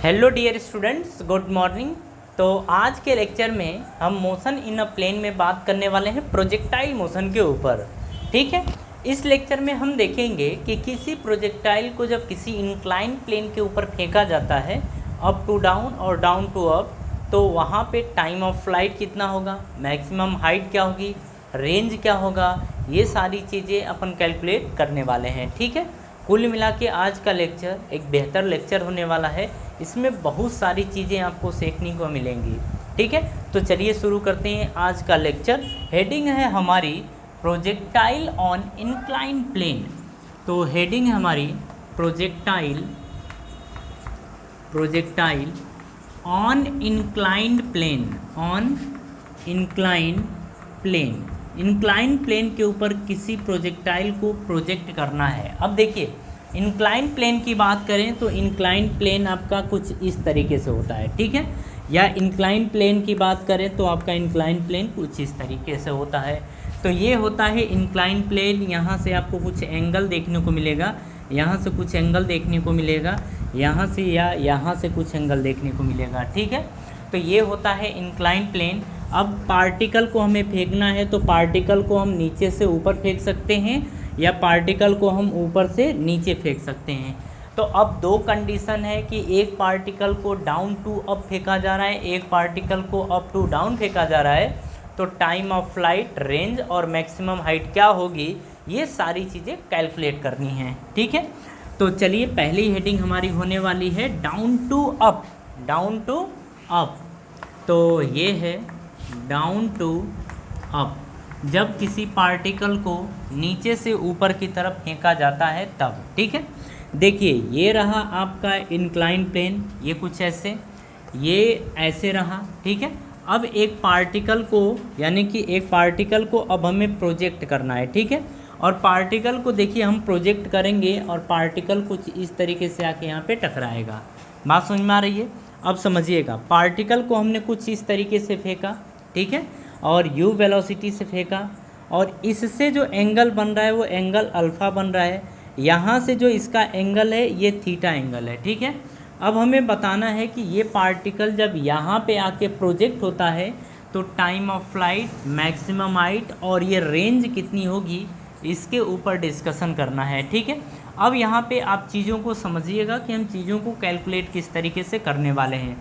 Hello dear students, good morning. तो आज के लेक्चर में हम मोशन इन अ प्लेन में बात करने वाले हैं प्रोजेक्टाइल मोशन के ऊपर। ठीक है, इस लेक्चर में हम देखेंगे कि किसी प्रोजेक्टाइल को जब किसी इंक्लाइन प्लेन के ऊपर फेंका जाता है अप टू डाउन और डाउन टू अप, तो वहाँ पे टाइम ऑफ फ्लाइट कितना होगा, मैक्सिमम हाइट क्या होगी, रेंज क्या होगा, ये सारी चीज़ें अपन कैलकुलेट करने वाले हैं। ठीक है, कुल मिला के आज का लेक्चर एक बेहतर लेक्चर होने वाला है। इसमें बहुत सारी चीज़ें आपको सीखने को मिलेंगी। ठीक है, तो चलिए शुरू करते हैं आज का लेक्चर। हेडिंग है हमारी प्रोजेक्टाइल ऑन इंक्लाइन प्लेन। तो हेडिंग है हमारी projectile on inclined plane, on inclined plane. Incline plane के ऊपर किसी प्रोजेक्टाइल को प्रोजेक्ट करना है। अब देखिए, इंक्लाइन प्लेन की बात करें तो इंक्लाइन प्लेन आपका कुछ इस तरीके से होता है। ठीक है, या इंक्लाइन प्लेन की बात करें तो आपका इंक्लाइन प्लेन कुछ इस तरीके से होता है। तो ये होता है इंक्लाइन प्लेन। यहाँ से आपको कुछ एंगल देखने को मिलेगा, यहाँ से कुछ एंगल देखने को मिलेगा, यहाँ से या यहाँ से कुछ एंगल देखने को मिलेगा। ठीक है, तो ये होता है इंक्लाइन प्लेन। अब पार्टिकल को हमें फेंकना है तो पार्टिकल को हम नीचे से ऊपर फेंक सकते हैं या पार्टिकल को हम ऊपर से नीचे फेंक सकते हैं। तो अब दो कंडीशन है कि एक पार्टिकल को डाउन टू अप फेंका जा रहा है, एक पार्टिकल को अप टू डाउन फेंका जा रहा है। तो टाइम ऑफ फ्लाइट, रेंज और मैक्सिमम हाइट क्या होगी, ये सारी चीज़ें कैलकुलेट करनी है। ठीक है, तो चलिए पहली हेडिंग हमारी होने वाली है down to up. Down to up, तो ये है डाउन टू अप। जब किसी पार्टिकल को नीचे से ऊपर की तरफ फेंका जाता है तब। ठीक है, देखिए ये रहा आपका इंक्लाइन प्लेन, ये कुछ ऐसे, ये ऐसे रहा। ठीक है, अब एक पार्टिकल को, यानी कि एक पार्टिकल को अब हमें प्रोजेक्ट करना है। ठीक है, और पार्टिकल को देखिए हम प्रोजेक्ट करेंगे और पार्टिकल कुछ इस तरीके से आके यहाँ पे टकराएगा। बात समझ में आ रही है? अब समझिएगा, पार्टिकल को हमने कुछ इस तरीके से फेंका, ठीक है, और u वेलोसिटी से फेंका, और इससे जो एंगल बन रहा है वो एंगल अल्फ़ा बन रहा है। यहाँ से जो इसका एंगल है ये थीटा एंगल है। ठीक है, अब हमें बताना है कि ये पार्टिकल जब यहाँ पे आके प्रोजेक्ट होता है तो time of flight, maximum height और ये रेंज कितनी होगी, इसके ऊपर डिस्कशन करना है। ठीक है, अब यहाँ पे आप चीज़ों को समझिएगा कि हम चीज़ों को कैलकुलेट किस तरीके से करने वाले हैं।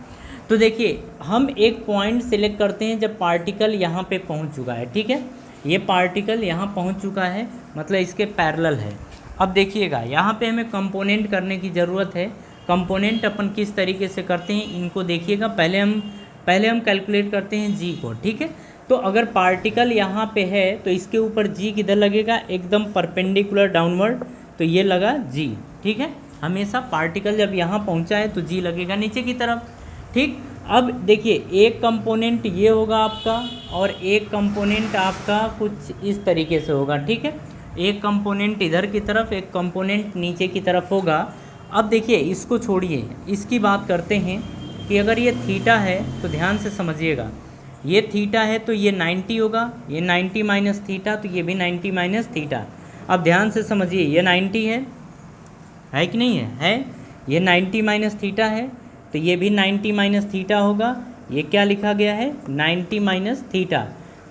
तो देखिए, हम एक पॉइंट सिलेक्ट करते हैं जब पार्टिकल यहाँ पे पहुँच चुका है। ठीक है, ये पार्टिकल यहाँ पहुँच चुका है, मतलब इसके पैरेलल है। अब देखिएगा, यहाँ पे हमें कंपोनेंट करने की ज़रूरत है। कंपोनेंट अपन किस तरीके से करते हैं इनको देखिएगा। पहले हम कैलकुलेट करते हैं जी को। ठीक है, तो अगर पार्टिकल यहाँ पे है तो इसके ऊपर जी किधर लगेगा, एकदम परपेंडिकुलर डाउनवर्ड, तो ये लगा जी। ठीक है, हमेशा पार्टिकल जब यहाँ पहुँचा है तो जी लगेगा नीचे की तरफ। ठीक, अब देखिए एक कंपोनेंट ये होगा आपका और एक कंपोनेंट आपका कुछ इस तरीके से होगा। ठीक है, एक कंपोनेंट इधर की तरफ, एक कंपोनेंट नीचे की तरफ होगा। अब देखिए इसको छोड़िए, इसकी बात करते हैं कि अगर ये थीटा है तो ध्यान से समझिएगा, ये थीटा है तो ये 90 होगा, ये 90 माइनस थीटा, तो ये भी 90 माइनस थीटा। अब ध्यान से समझिए, ये 90 है कि नहीं है? ये 90 माइनस थीटा है तो ये भी 90 माइनस थीटा होगा। ये क्या लिखा गया है, 90 माइनस थीटा,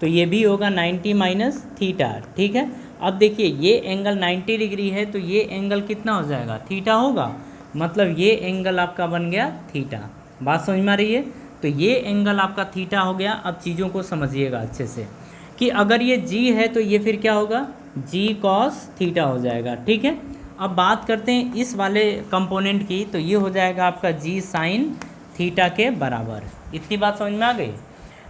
तो ये भी होगा 90 माइनस थीटा। ठीक है, अब देखिए ये एंगल 90 डिग्री है तो ये एंगल कितना हो जाएगा, थीटा होगा, मतलब ये एंगल आपका बन गया थीटा। बात समझ में आ रही है? तो ये एंगल आपका थीटा हो गया। अब चीज़ों को समझिएगा अच्छे से कि अगर ये जी है तो ये फिर क्या होगा, जी कॉस थीटा हो जाएगा। ठीक है, अब बात करते हैं इस वाले कंपोनेंट की, तो ये हो जाएगा आपका जी साइन थीटा के बराबर। इतनी बात समझ में आ गई?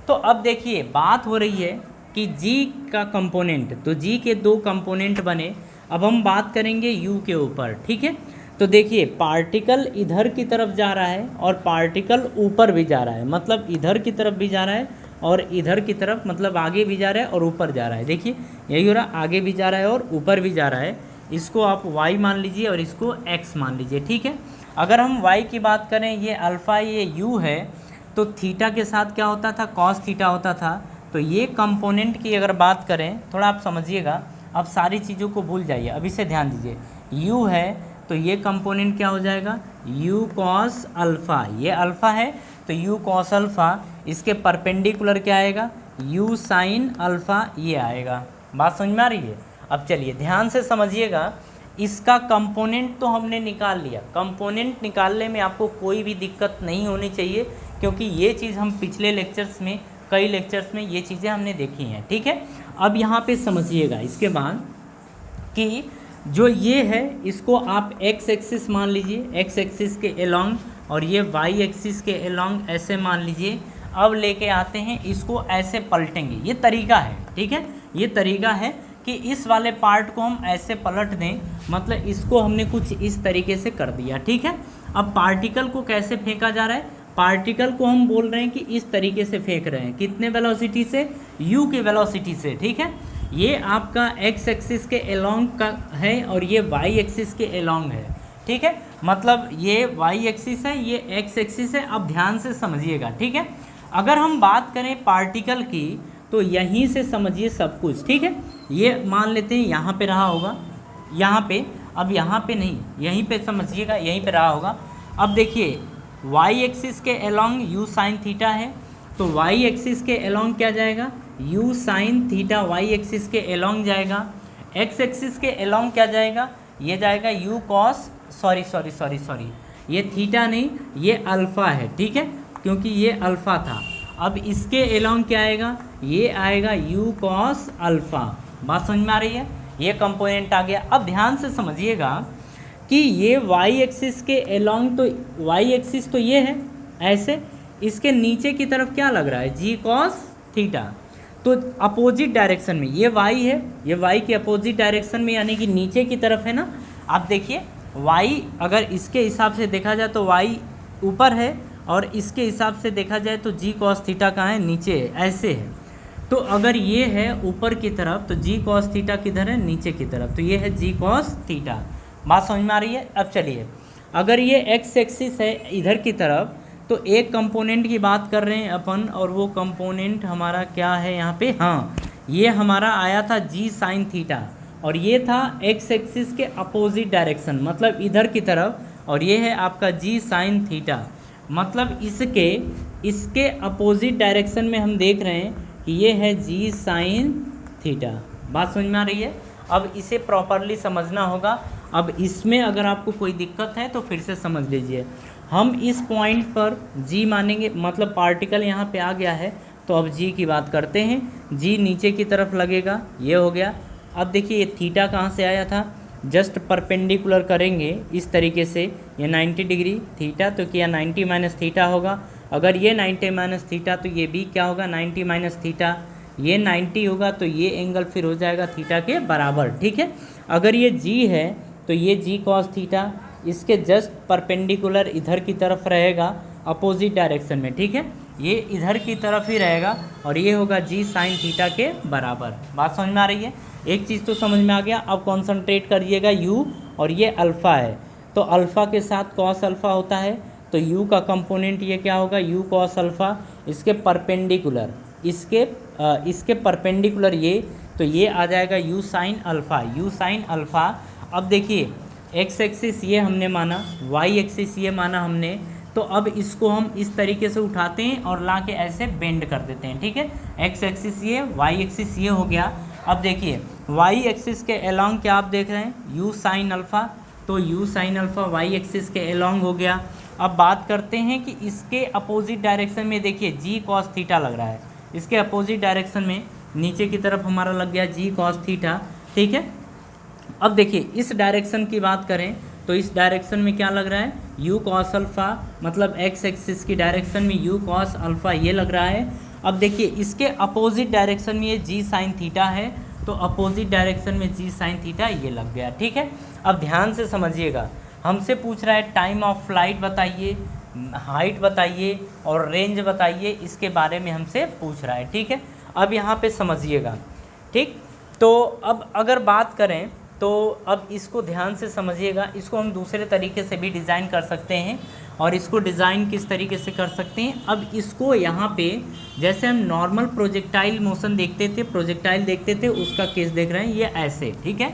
तो अब देखिए बात हो रही है कि जी का कंपोनेंट, तो जी के दो कंपोनेंट बने। अब हम बात करेंगे यू के ऊपर। ठीक है, तो देखिए पार्टिकल इधर की तरफ जा रहा है और पार्टिकल ऊपर भी जा रहा है, मतलब इधर की तरफ भी जा रहा है और इधर की तरफ, मतलब आगे भी जा रहा है और ऊपर जा रहा है। देखिए यही हो रहा, आगे भी जा रहा है और ऊपर भी जा रहा है। इसको आप y मान लीजिए और इसको x मान लीजिए। ठीक है, अगर हम y की बात करें, ये अल्फ़ा, ये u है, तो थीटा के साथ क्या होता था, कॉस थीटा होता था। तो ये कंपोनेंट की अगर बात करें, थोड़ा आप समझिएगा, अब सारी चीज़ों को भूल जाइए, अभी से ध्यान दीजिए। u है तो ये कंपोनेंट क्या हो जाएगा, यू कॉस अल्फ़ा, ये अल्फ़ा है तो यू कॉस अल्फ़ा, इसके परपेंडिकुलर क्या आएगा, यू साइन अल्फ़ा, ये आएगा। बात समझ में आ रही है। अब चलिए ध्यान से समझिएगा, इसका कंपोनेंट तो हमने निकाल लिया। कंपोनेंट निकालने में आपको कोई भी दिक्कत नहीं होनी चाहिए, क्योंकि ये चीज़ हम पिछले लेक्चर्स में, कई लेक्चर्स में ये चीज़ें हमने देखी हैं, ठीक है। अब यहाँ पे समझिएगा इसके बाद कि जो ये है इसको आप एक्स एक्सिस मान लीजिए, एक्स एक्सिस के एलोंग, और ये वाई एक्सिस के एलोंग ऐसे मान लीजिए। अब लेके आते हैं इसको, ऐसे पलटेंगे, ये तरीका है, ठीक है। ये तरीका है कि इस वाले पार्ट को हम ऐसे पलट दें, मतलब इसको हमने कुछ इस तरीके से कर दिया, ठीक है। अब पार्टिकल को कैसे फेंका जा रहा है, पार्टिकल को हम बोल रहे हैं कि इस तरीके से फेंक रहे हैं, कितने वेलोसिटी से, u के वेलोसिटी से, ठीक है। ये आपका x एक्सिस के एलोंग का है और ये y एक्सिस के एलोंग है, ठीक है। मतलब ये y एक्सिस है, ये x एक्सिस है। अब ध्यान से समझिएगा, ठीक है। अगर हम बात करें पार्टिकल की तो यहीं से समझिए सब कुछ, ठीक है। ये मान लेते हैं यहाँ पे रहा होगा, यहाँ पे, अब यहाँ पे नहीं, यहीं पे समझिएगा, यहीं पे रहा होगा। अब देखिए y एक्सिस के एलोंग u साइन थीटा है, तो y एक्सिस के एलोंग क्या जाएगा, u sine theta y axis के एलोंग जाएगा। x एक्सिस के एलोंग क्या जाएगा, ये जाएगा u कॉस, सॉरी, ये थीटा नहीं, ये अल्फ़ा है, ठीक है, क्योंकि ये अल्फ़ा था। अब इसके एलोंग क्या आएगा, ये आएगा u कॉस अल्फ़ा। बात समझ में आ रही है, ये कंपोनेंट आ गया। अब ध्यान से समझिएगा कि ये y एक्सिस के एलोंग, तो y एक्सिस तो ये है ऐसे, इसके नीचे की तरफ क्या लग रहा है, जी कॉस थीटा, तो अपोजिट डायरेक्शन में ये y है, ये y के अपोजिट डायरेक्शन में, यानी कि नीचे की तरफ है ना। आप देखिए y अगर इसके हिसाब से देखा जाए तो y ऊपर है, और इसके हिसाब से देखा जाए तो जी कॉस थीटा कहाँ है, नीचे है, ऐसे है। तो अगर ये है ऊपर की तरफ तो जी कॉस थीटा किधर है, नीचे की तरफ, तो ये है जी कॉस थीटा। बात समझ में आ रही है। अब चलिए, अगर ये एक्स एक्सिस है इधर की तरफ, तो एक कंपोनेंट की बात कर रहे हैं अपन, और वो कंपोनेंट हमारा क्या है यहाँ पे, हाँ, ये हमारा आया था जी साइन थीटा, और ये था एक्स एक्सिस के अपोजिट डायरेक्शन, मतलब इधर की तरफ, और ये है आपका जी साइन थीटा, मतलब इसके अपोजिट डायरेक्शन में हम देख रहे हैं कि ये है जी साइन थीटा। बात समझ में आ रही है। अब इसे प्रॉपरली समझना होगा। अब इसमें अगर आपको कोई दिक्कत है तो फिर से समझ लीजिए। हम इस पॉइंट पर जी मानेंगे, मतलब पार्टिकल यहाँ पे आ गया है, तो अब जी की बात करते हैं। जी नीचे की तरफ लगेगा, ये हो गया। अब देखिए ये थीटा कहाँ से आया था, जस्ट परपेंडिकुलर करेंगे इस तरीके से, ये 90 डिग्री थीटा, तो क्या 90 माइनस थीटा होगा। अगर ये 90 माइनस थीटा तो ये भी क्या होगा, 90 माइनस थीटा, ये 90 होगा, तो ये एंगल फिर हो जाएगा थीटा के बराबर, ठीक है। अगर ये जी है तो ये जी कॉस थीटा इसके जस्ट परपेंडिकुलर इधर की तरफ रहेगा, अपोजिट डायरेक्शन में, ठीक है, ये इधर की तरफ ही रहेगा, और ये होगा जी साइन थीटा के बराबर। बात समझ में आ रही है। एक चीज़ तो समझ में आ गया। अब कॉन्सनट्रेट करिएगा u, और ये अल्फ़ा है, तो अल्फ़ा के साथ कॉस अल्फ़ा होता है, तो u का कंपोनेंट ये क्या होगा, u कॉस अल्फ़ा, इसके परपेंडिकुलर, इसके परपेंडिकुलर ये, तो ये आ जाएगा u sine alpha, u sine alpha. अब देखिए x एक्सिस ये हमने माना, y एक्सिस ये माना हमने, तो अब इसको हम इस तरीके से उठाते हैं और ला के ऐसे बेंड कर देते हैं, ठीक है। x एक्सिस ये, y एक्सिस ये हो गया। अब देखिए y एक्सिस के एलोंग क्या आप देख रहे हैं, u साइन अल्फ़ा, तो u sine alpha y axis के एलोंग हो गया। अब बात करते हैं कि इसके अपोजिट डायरेक्शन में देखिए जी कॉस थीटा लग रहा है, इसके अपोजिट डायरेक्शन में नीचे की तरफ हमारा लग गया जी कॉस थीटा, ठीक है। अब देखिए इस डायरेक्शन की बात करें तो इस डायरेक्शन में क्या लग रहा है, u कॉस अल्फ़ा, मतलब x एक्सिस की डायरेक्शन में u कॉस अल्फ़ा ये लग रहा है। अब देखिए इसके अपोजिट डायरेक्शन में ये g साइन थीटा है, तो अपोजिट डायरेक्शन में g साइन थीटा ये लग गया, ठीक है। अब ध्यान से समझिएगा, हमसे पूछ रहा है टाइम ऑफ फ्लाइट बताइए, हाइट बताइए और रेंज बताइए, इसके बारे में हमसे पूछ रहा है, ठीक है। अब यहाँ पे समझिएगा, ठीक। तो अब अगर बात करें तो अब इसको ध्यान से समझिएगा, इसको हम दूसरे तरीके से भी डिज़ाइन कर सकते हैं, और इसको डिज़ाइन किस तरीके से कर सकते हैं। अब इसको यहाँ पे जैसे हम नॉर्मल प्रोजेक्टाइल मोशन देखते थे, प्रोजेक्टाइल देखते थे, उसका केस देख रहे हैं, ये ऐसे, ठीक है।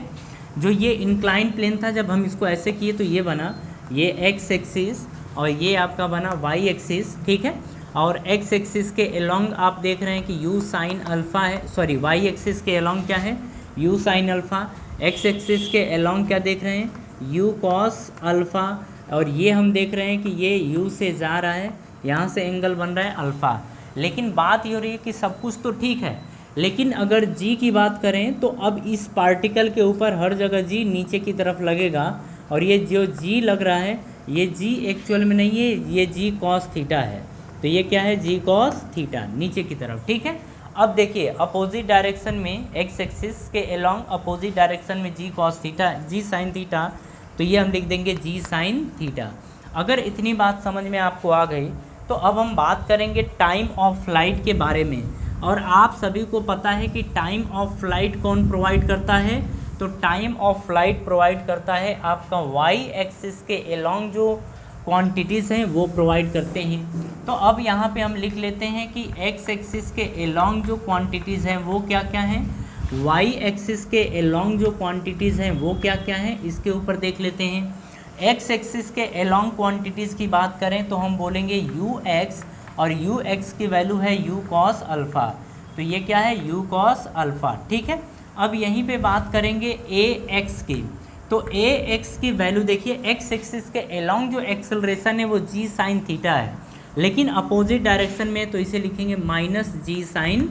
जो ये इंक्लाइन प्लेन था, जब हम इसको ऐसे किए तो ये बना, ये एक्स एक्सिस और ये आपका बना वाई एक्सिस, ठीक है। और एक्स एक्सिस के अलोंग आप देख रहे हैं कि यू साइन अल्फ़ा है, सॉरी वाई एक्सिस के अलोंग क्या है, u sine alpha. X axis के अलोंग क्या देख रहे हैं, यू कॉस अल्फ़ा। और ये हम देख रहे हैं कि ये यू से जा रहा है, यहाँ से एंगल बन रहा है अल्फ़ा। लेकिन बात ये हो रही है कि सब कुछ तो ठीक है, लेकिन अगर जी की बात करें तो अब इस पार्टिकल के ऊपर हर जगह जी नीचे की तरफ लगेगा, और ये जो जी लग रहा है ये जी एक्चुअल में नहीं है, ये जी कॉस थीटा है। तो ये क्या है, जी कॉस थीटा नीचे की तरफ, ठीक है। अब देखिए अपोजिट डायरेक्शन में एक्स एक्सिस के अलोंग अपोजिट डायरेक्शन में जी कॉस थीटा, जी साइन थीटा, तो ये हम लिख देंगे जी साइन थीटा। अगर इतनी बात समझ में आपको आ गई तो अब हम बात करेंगे टाइम ऑफ फ्लाइट के बारे में। और आप सभी को पता है कि टाइम ऑफ फ्लाइट कौन प्रोवाइड करता है, तो टाइम ऑफ फ्लाइट प्रोवाइड करता है आपका वाई एक्सिस के अलोंग जो क्वांटिटीज़ हैं वो प्रोवाइड करते हैं। तो अब यहाँ पे हम लिख लेते हैं कि एक्स एक्सिस के अलोंग जो क्वांटिटीज़ हैं वो क्या क्या हैं, वाई एक्सिस के अलोंग जो क्वांटिटीज़ हैं वो क्या क्या हैं, इसके ऊपर देख लेते हैं। एक्स एक्सिस के अलोंग क्वांटिटीज़ की बात करें तो हम बोलेंगे यू एक्स, और यू एक्स की वैल्यू है यू कॉस अल्फ़ा, तो ये क्या है यू कॉस अल्फ़ा, ठीक है। अब यहीं पे बात करेंगे ए एक्स की, तो ए एक्स की वैल्यू देखिए, एक्स एक्सिस के अलोंग जो एक्सेलरेशन है वो जी साइन थीटा है, लेकिन अपोजिट डायरेक्शन में तो इसे लिखेंगे माइनस जी साइन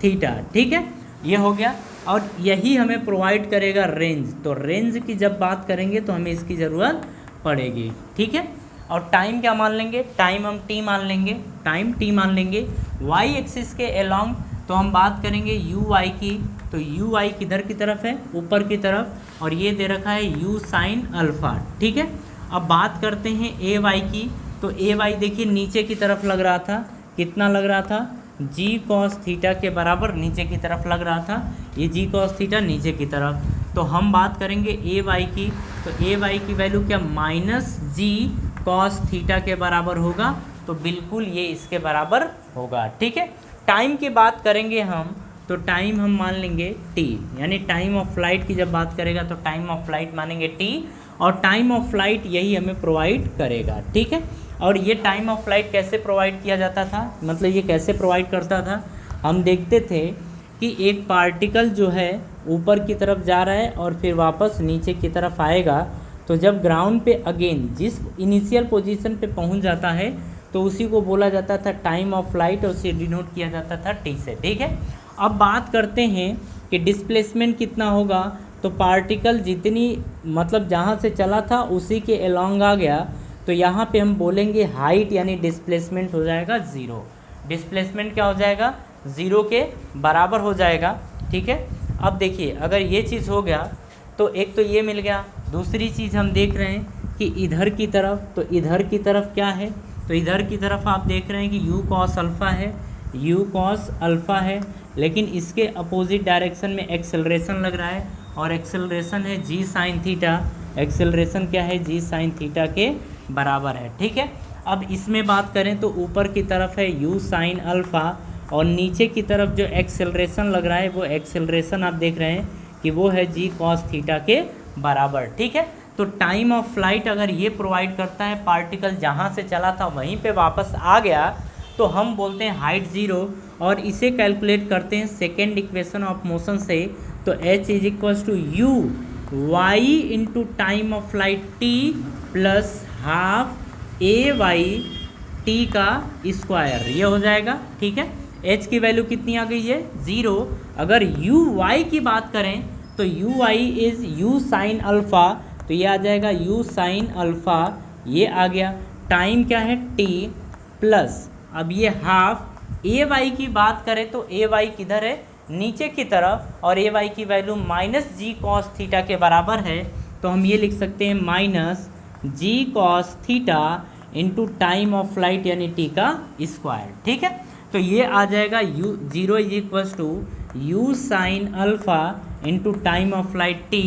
थीटा, ठीक है। ये हो गया, और यही हमें प्रोवाइड करेगा रेंज। तो रेंज की जब बात करेंगे तो हमें इसकी ज़रूरत पड़ेगी, ठीक है। और टाइम क्या मान लेंगे, टाइम हम टी मान लेंगे, टाइम टी मान लेंगे। वाई एक्सिस के अलोंग तो हम बात करेंगे यू वाई की, तो यू वाई किधर की तरफ है, ऊपर की तरफ, और ये दे रखा है यू साइन अल्फ़ा, ठीक है। अब बात करते हैं ए वाई की, तो ए वाई देखिए नीचे की तरफ लग रहा था, कितना लग रहा था, जी कॉस थीटा के बराबर नीचे की तरफ लग रहा था, ये जी कॉस थीटा नीचे की तरफ। तो हम बात करेंगे ए वाई की, तो ए वाई की वैल्यू क्या माइनस जी कॉस थीटा के बराबर होगा, तो बिल्कुल ये इसके बराबर होगा, ठीक है। टाइम की बात करेंगे हम, तो टाइम हम मान लेंगे टी, यानी टाइम ऑफ फ्लाइट की जब बात करेगा तो टाइम ऑफ फ्लाइट मानेंगे टी, और टाइम ऑफ फ्लाइट यही हमें प्रोवाइड करेगा, ठीक है। और ये टाइम ऑफ फ्लाइट कैसे प्रोवाइड किया जाता था, मतलब ये कैसे प्रोवाइड करता था, हम देखते थे कि एक पार्टिकल जो है ऊपर की तरफ जा रहा है और फिर वापस नीचे की तरफ आएगा, तो जब ग्राउंड पे अगेन जिस इनिशियल पोजीशन पे पहुंच जाता है तो उसी को बोला जाता था टाइम ऑफ फ्लाइट, और उसे डिनोट किया जाता था टी से, ठीक है। अब बात करते हैं कि डिस्प्लेसमेंट कितना होगा, तो पार्टिकल जितनी मतलब जहाँ से चला था उसी के अलोंग आ गया, तो यहाँ पे हम बोलेंगे हाइट यानी डिस्प्लेसमेंट हो जाएगा ज़ीरो। डिस्प्लेसमेंट क्या हो जाएगा, ज़ीरो के बराबर हो जाएगा, ठीक है। अब देखिए अगर ये चीज़ हो गया तो एक तो ये मिल गया, दूसरी चीज़ हम देख रहे हैं कि इधर की तरफ, तो इधर की तरफ क्या है, तो इधर की तरफ आप देख रहे हैं कि यू कॉस अल्फ़ा है, यू कॉस अल्फ़ा है, लेकिन इसके अपोजिट डायरेक्शन में एक्सेलरेशन लग रहा है, और एक्सेलरेशन है जी साइन थीटा, एक्सेलरेशन क्या है जी साइन थीटा के बराबर है, ठीक है। अब इसमें बात करें तो ऊपर की तरफ है यू साइन अल्फ़ा, और नीचे की तरफ जो एक्सेलरेशन लग रहा है वो एक्सेलरेशन आप देख रहे हैं कि वो है जी कॉस थीटा के बराबर, ठीक है। तो टाइम ऑफ फ्लाइट अगर ये प्रोवाइड करता है, पार्टिकल जहाँ से चला था वहीं पे वापस आ गया, तो हम बोलते हैं हाइट ज़ीरो, और इसे कैलकुलेट करते हैं सेकेंड इक्वेशन ऑफ मोशन से, तो h is equals to u y into time of flight t plus half a y t का स्क्वायर, ये हो जाएगा, ठीक है। h की वैल्यू कितनी आ गई है, ज़ीरो। अगर यू वाई की बात करें तो u y is u sine alpha, तो ये आ जाएगा यू साइन अल्फ़ा, ये आ गया। टाइम क्या है टी प्लस, अब ये हाफ ए वाई की बात करें तो ए वाई किधर है, नीचे की तरफ, और ए वाई की value minus g cos theta के बराबर है, तो हम ये लिख सकते हैं minus g cos theta into time of flight यानी टी का स्क्वायर, ठीक है। तो ये आ जाएगा u zero is equals to u sine alpha into time of flight t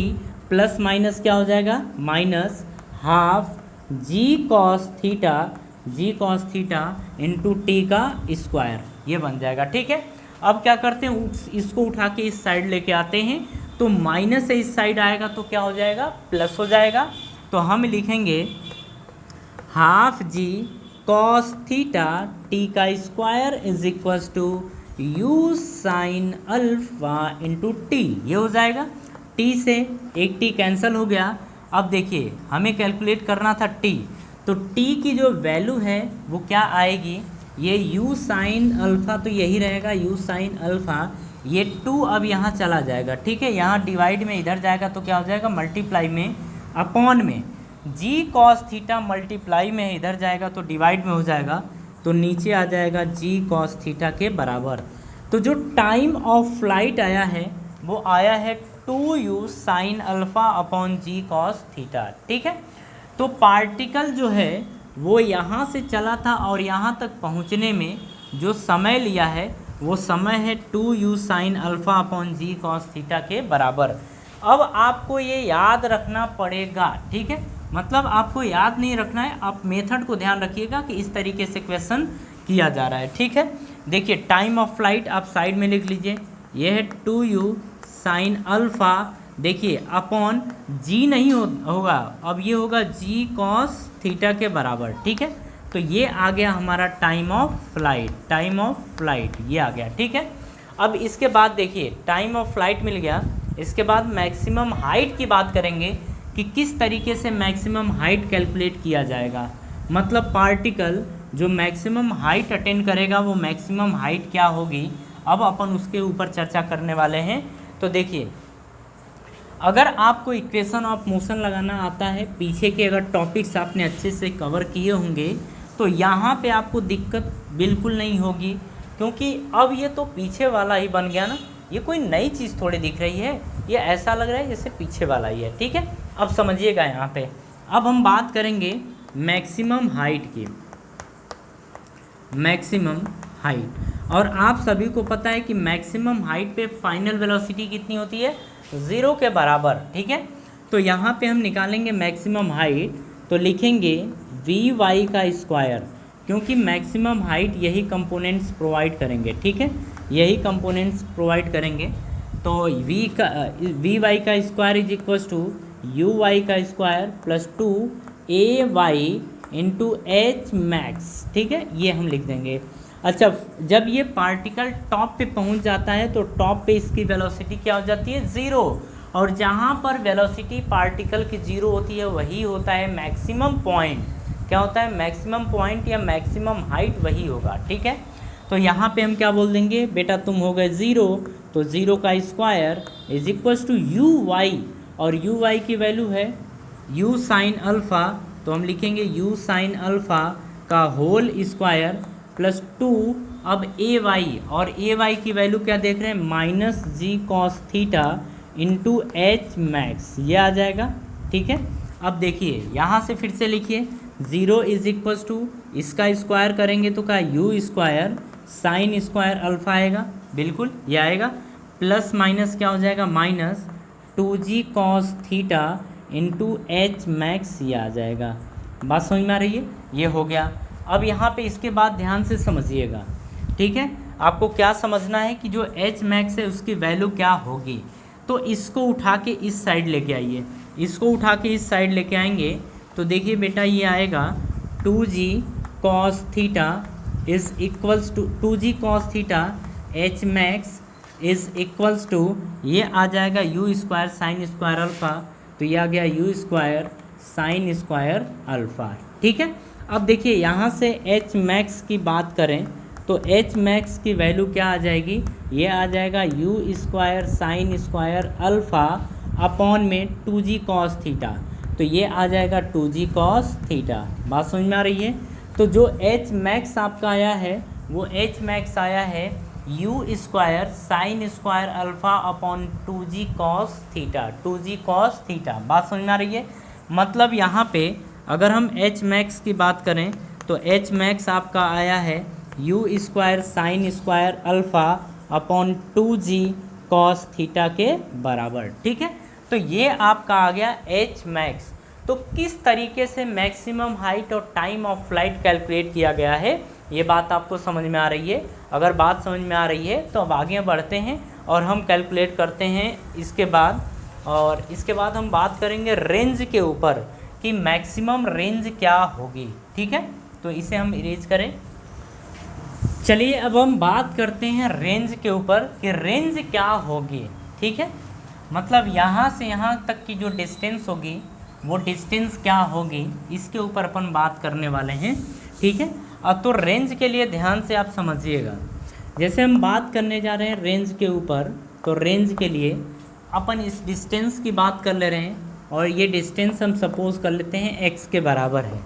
plus minus क्या हो जाएगा, minus half g cos theta into t का स्क्वायर, ये बन जाएगा, ठीक है। अब क्या करते हैं, इसको उठा के इस साइड लेके आते हैं, तो माइनस से इस साइड आएगा तो क्या हो जाएगा, प्लस हो जाएगा। तो हम लिखेंगे half g cos theta t का square is equals to u sine alpha into t. ये हो जाएगा, टी से एक टी कैंसिल हो गया। अब देखिए हमें कैलकुलेट करना था टी, तो टी की जो वैल्यू है वो क्या आएगी, ये u साइन अल्फ़ा तो यही रहेगा u साइन अल्फ़ा, ये 2 अब यहाँ चला जाएगा, ठीक है, यहाँ डिवाइड में इधर जाएगा तो क्या हो जाएगा मल्टीप्लाई में अपॉन में, g कॉस थीटा मल्टीप्लाई में इधर जाएगा तो डिवाइड में हो जाएगा, तो नीचे आ जाएगा g कॉस थीटा के बराबर। तो जो टाइम ऑफ फ्लाइट आया है वो आया है 2u sine alpha upon g cos theta, ठीक है। तो पार्टिकल जो है वो यहाँ से चला था और यहाँ तक पहुँचने में जो समय लिया है वो समय है 2u sine alpha upon g cos theta के बराबर। अब आपको ये याद रखना पड़ेगा, ठीक है, मतलब आपको याद नहीं रखना है, आप मेथड को ध्यान रखिएगा कि इस तरीके से क्वेश्चन किया जा रहा है, ठीक है। देखिए टाइम ऑफ फ्लाइट आप साइड में लिख लीजिए, ये है 2u साइन अल्फ़ा, देखिए अपॉन जी नहीं होगा, अब ये होगा जी कॉस थीटा के बराबर, ठीक है। तो ये आ गया हमारा time of flight, time of flight ये आ गया, ठीक है। अब इसके बाद देखिए टाइम ऑफ फ्लाइट मिल गया, इसके बाद मैक्सिमम हाइट की बात करेंगे कि किस तरीके से मैक्सिमम हाइट कैलकुलेट किया जाएगा, मतलब पार्टिकल जो मैक्सिमम हाइट अटेंड करेगा वो मैक्सिमम हाइट क्या होगी, अब अपन उसके ऊपर चर्चा करने वाले हैं। तो देखिए अगर आपको इक्वेशन ऑफ मोशन लगाना आता है, पीछे के अगर टॉपिक्स आपने अच्छे से कवर किए होंगे तो यहाँ पे आपको दिक्कत बिल्कुल नहीं होगी, क्योंकि अब ये तो पीछे वाला ही बन गया ना, ये कोई नई चीज़ थोड़ी दिख रही है, ये ऐसा लग रहा है जैसे पीछे वाला ही है, ठीक है। अब समझिएगा यहाँ पे, अब हम बात करेंगे मैक्सिमम हाइट की, मैक्सिमम हाइट, और आप सभी को पता है कि मैक्सिमम हाइट पे फाइनल वेलोसिटी कितनी होती है, 0 के बराबर, ठीक है। तो यहाँ पे हम निकालेंगे मैक्सिमम हाइट, तो लिखेंगे वी वाई का स्क्वायर, क्योंकि मैक्सिमम हाइट यही कंपोनेंट्स प्रोवाइड करेंगे, ठीक है, यही कंपोनेंट्स प्रोवाइड करेंगे। तो वी वाई का square is equals to u y का square plus 2 a y into h max, ठीक है, ये हम लिख देंगे। अच्छा, जब ये पार्टिकल टॉप पे पहुंच जाता है तो टॉप पे इसकी वेलोसिटी क्या हो जाती है, 0, और जहाँ पर वेलोसिटी पार्टिकल की 0 होती है वही होता है मैक्सिमम पॉइंट, क्या होता है मैक्सिमम पॉइंट या मैक्सिमम हाइट वही होगा, ठीक है। तो यहाँ पे हम क्या बोल देंगे, बेटा तुम हो गए 0, तो 0 का square is equals to u y, और यू वाई की वैल्यू है यू साइन अल्फ़ा, तो हम लिखेंगे यू साइन अल्फ़ा का होल स्क्वायर प्लस 2, अब ए वाई, और ए वाई की वैल्यू क्या देख रहे हैं, minus g cos theta into h max, ये आ जाएगा, ठीक है। अब देखिए यहाँ से फिर से लिखिए 0 इज इक्वल्स टू, इसका स्क्वायर करेंगे तो क्या you square sine square alpha आएगा, बिल्कुल ये आएगा, प्लस माइनस क्या हो जाएगा minus 2g cos theta into h max, ये आ जाएगा। बात समझ में आ रही है, ये हो गया। अब यहाँ पे इसके बाद ध्यान से समझिएगा, ठीक है, आपको क्या समझना है कि जो एच मैक्स है उसकी वैल्यू क्या होगी, तो इसको उठा के इस साइड लेके आइए, इसको उठा के इस साइड लेके आएंगे तो देखिए बेटा ये आएगा 2g cos theta is equals to 2g cos theta h max is equals to, ये आ जाएगा u square sine square alpha, तो ये आ गया u square sine square alpha, ठीक है। अब देखिए यहाँ से एच मैक्स की बात करें तो एच मैक्स की वैल्यू क्या आ जाएगी, ये आ जाएगा u square sine square alpha upon में 2g कॉस थीटा, तो ये आ जाएगा 2g कॉस थीटा। बात समझ में आ रही है। तो जो एच मैक्स आपका आया है वो एच मैक्स आया है you square sine square alpha upon 2g cos theta, 2g cos theta. बात समझ में आ रही है। मतलब यहाँ पे अगर हम एच मैक्स की बात करें तो एच मैक्स आपका आया है you square sine square alpha upon 2g cos theta के बराबर, ठीक है। तो ये आपका आ गया एच मैक्स। तो किस तरीके से मैक्सिमम हाइट और टाइम ऑफ फ्लाइट कैलकुलेट किया गया है, ये बात आपको समझ में आ रही है। अगर बात समझ में आ रही है तो अब आगे बढ़ते हैं और हम कैलकुलेट करते हैं इसके बाद। और इसके बाद हम बात करेंगे रेंज के ऊपर कि मैक्सिमम रेंज क्या होगी। ठीक है, तो इसे हम इरेज करें। चलिए अब हम बात करते हैं रेंज के ऊपर कि रेंज क्या होगी। ठीक है, मतलब यहाँ से यहाँ तक की जो डिस्टेंस होगी वो डिस्टेंस क्या होगी, इसके ऊपर अपन बात करने वाले हैं। ठीक है, अब तो रेंज के लिए ध्यान से आप समझिएगा। जैसे हम बात करने जा रहे हैं रेंज के ऊपर, तो रेंज के लिए अपन इस डिस्टेंस की बात कर ले रहे हैं और ये डिस्टेंस हम सपोज़ कर लेते हैं x के बराबर है।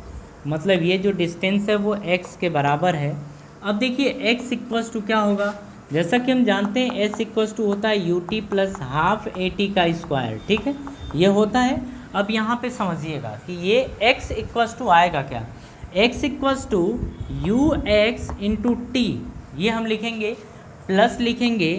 मतलब ये जो डिस्टेंस है वो x के बराबर है। अब देखिए x इक्वल्स टू क्या होगा, जैसा कि हम जानते हैं s इक्वल्स टू होता है ut प्लस हाफ at का स्क्वायर। ठीक है, ये होता है। अब यहाँ पे समझिएगा कि ये x इक्वल्स टू आएगा क्या, x equals to ux into t, ये हम लिखेंगे प्लस लिखेंगे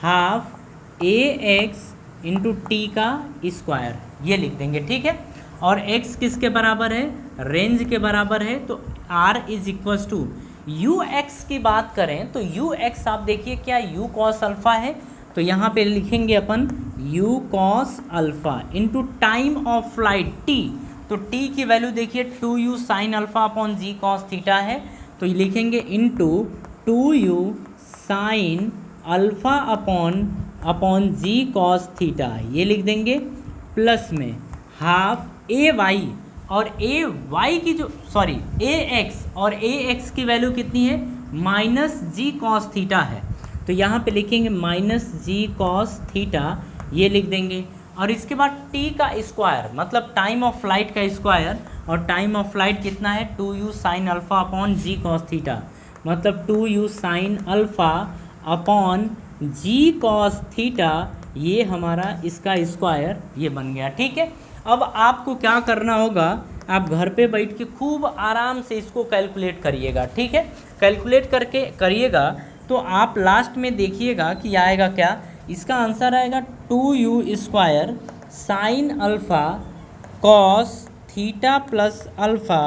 हाफ ax इंटू टी का स्क्वायर, ये लिख देंगे। ठीक है, और x किसके बराबर है, रेंज के बराबर है। तो r is equals to u x की बात करें तो यू एक्स आप देखिए क्या यू कॉस अल्फ़ा है, तो यहाँ पे लिखेंगे अपन u cos alpha into time of flight T. तो टी की वैल्यू देखिए 2u sine alpha upon g cos theta है, तो ये लिखेंगे into 2u sine alpha upon g cos theta, ये लिख देंगे प्लस में हाफ ए वाई और ए वाई की जो ए एक्स और ए एक्स की वैल्यू कितनी है, माइनस जी कॉस थीटा है, तो यहाँ पे लिखेंगे माइनस जी कॉस थीटा, ये लिख देंगे। और इसके बाद टी का स्क्वायर मतलब टाइम ऑफ फ्लाइट का स्क्वायर, और टाइम ऑफ फ्लाइट कितना है 2u sine alpha upon g cos theta, मतलब 2u sine alpha upon g cos theta, ये हमारा इसका स्क्वायर ये बन गया। ठीक है, अब आपको क्या करना होगा, आप घर पे बैठ के खूब आराम से इसको कैलकुलेट करिएगा। ठीक है, कैलकुलेट करके करिएगा तो आप लास्ट में देखिएगा कि आएगा क्या, इसका आंसर आएगा 2u square sine alpha cos theta plus alpha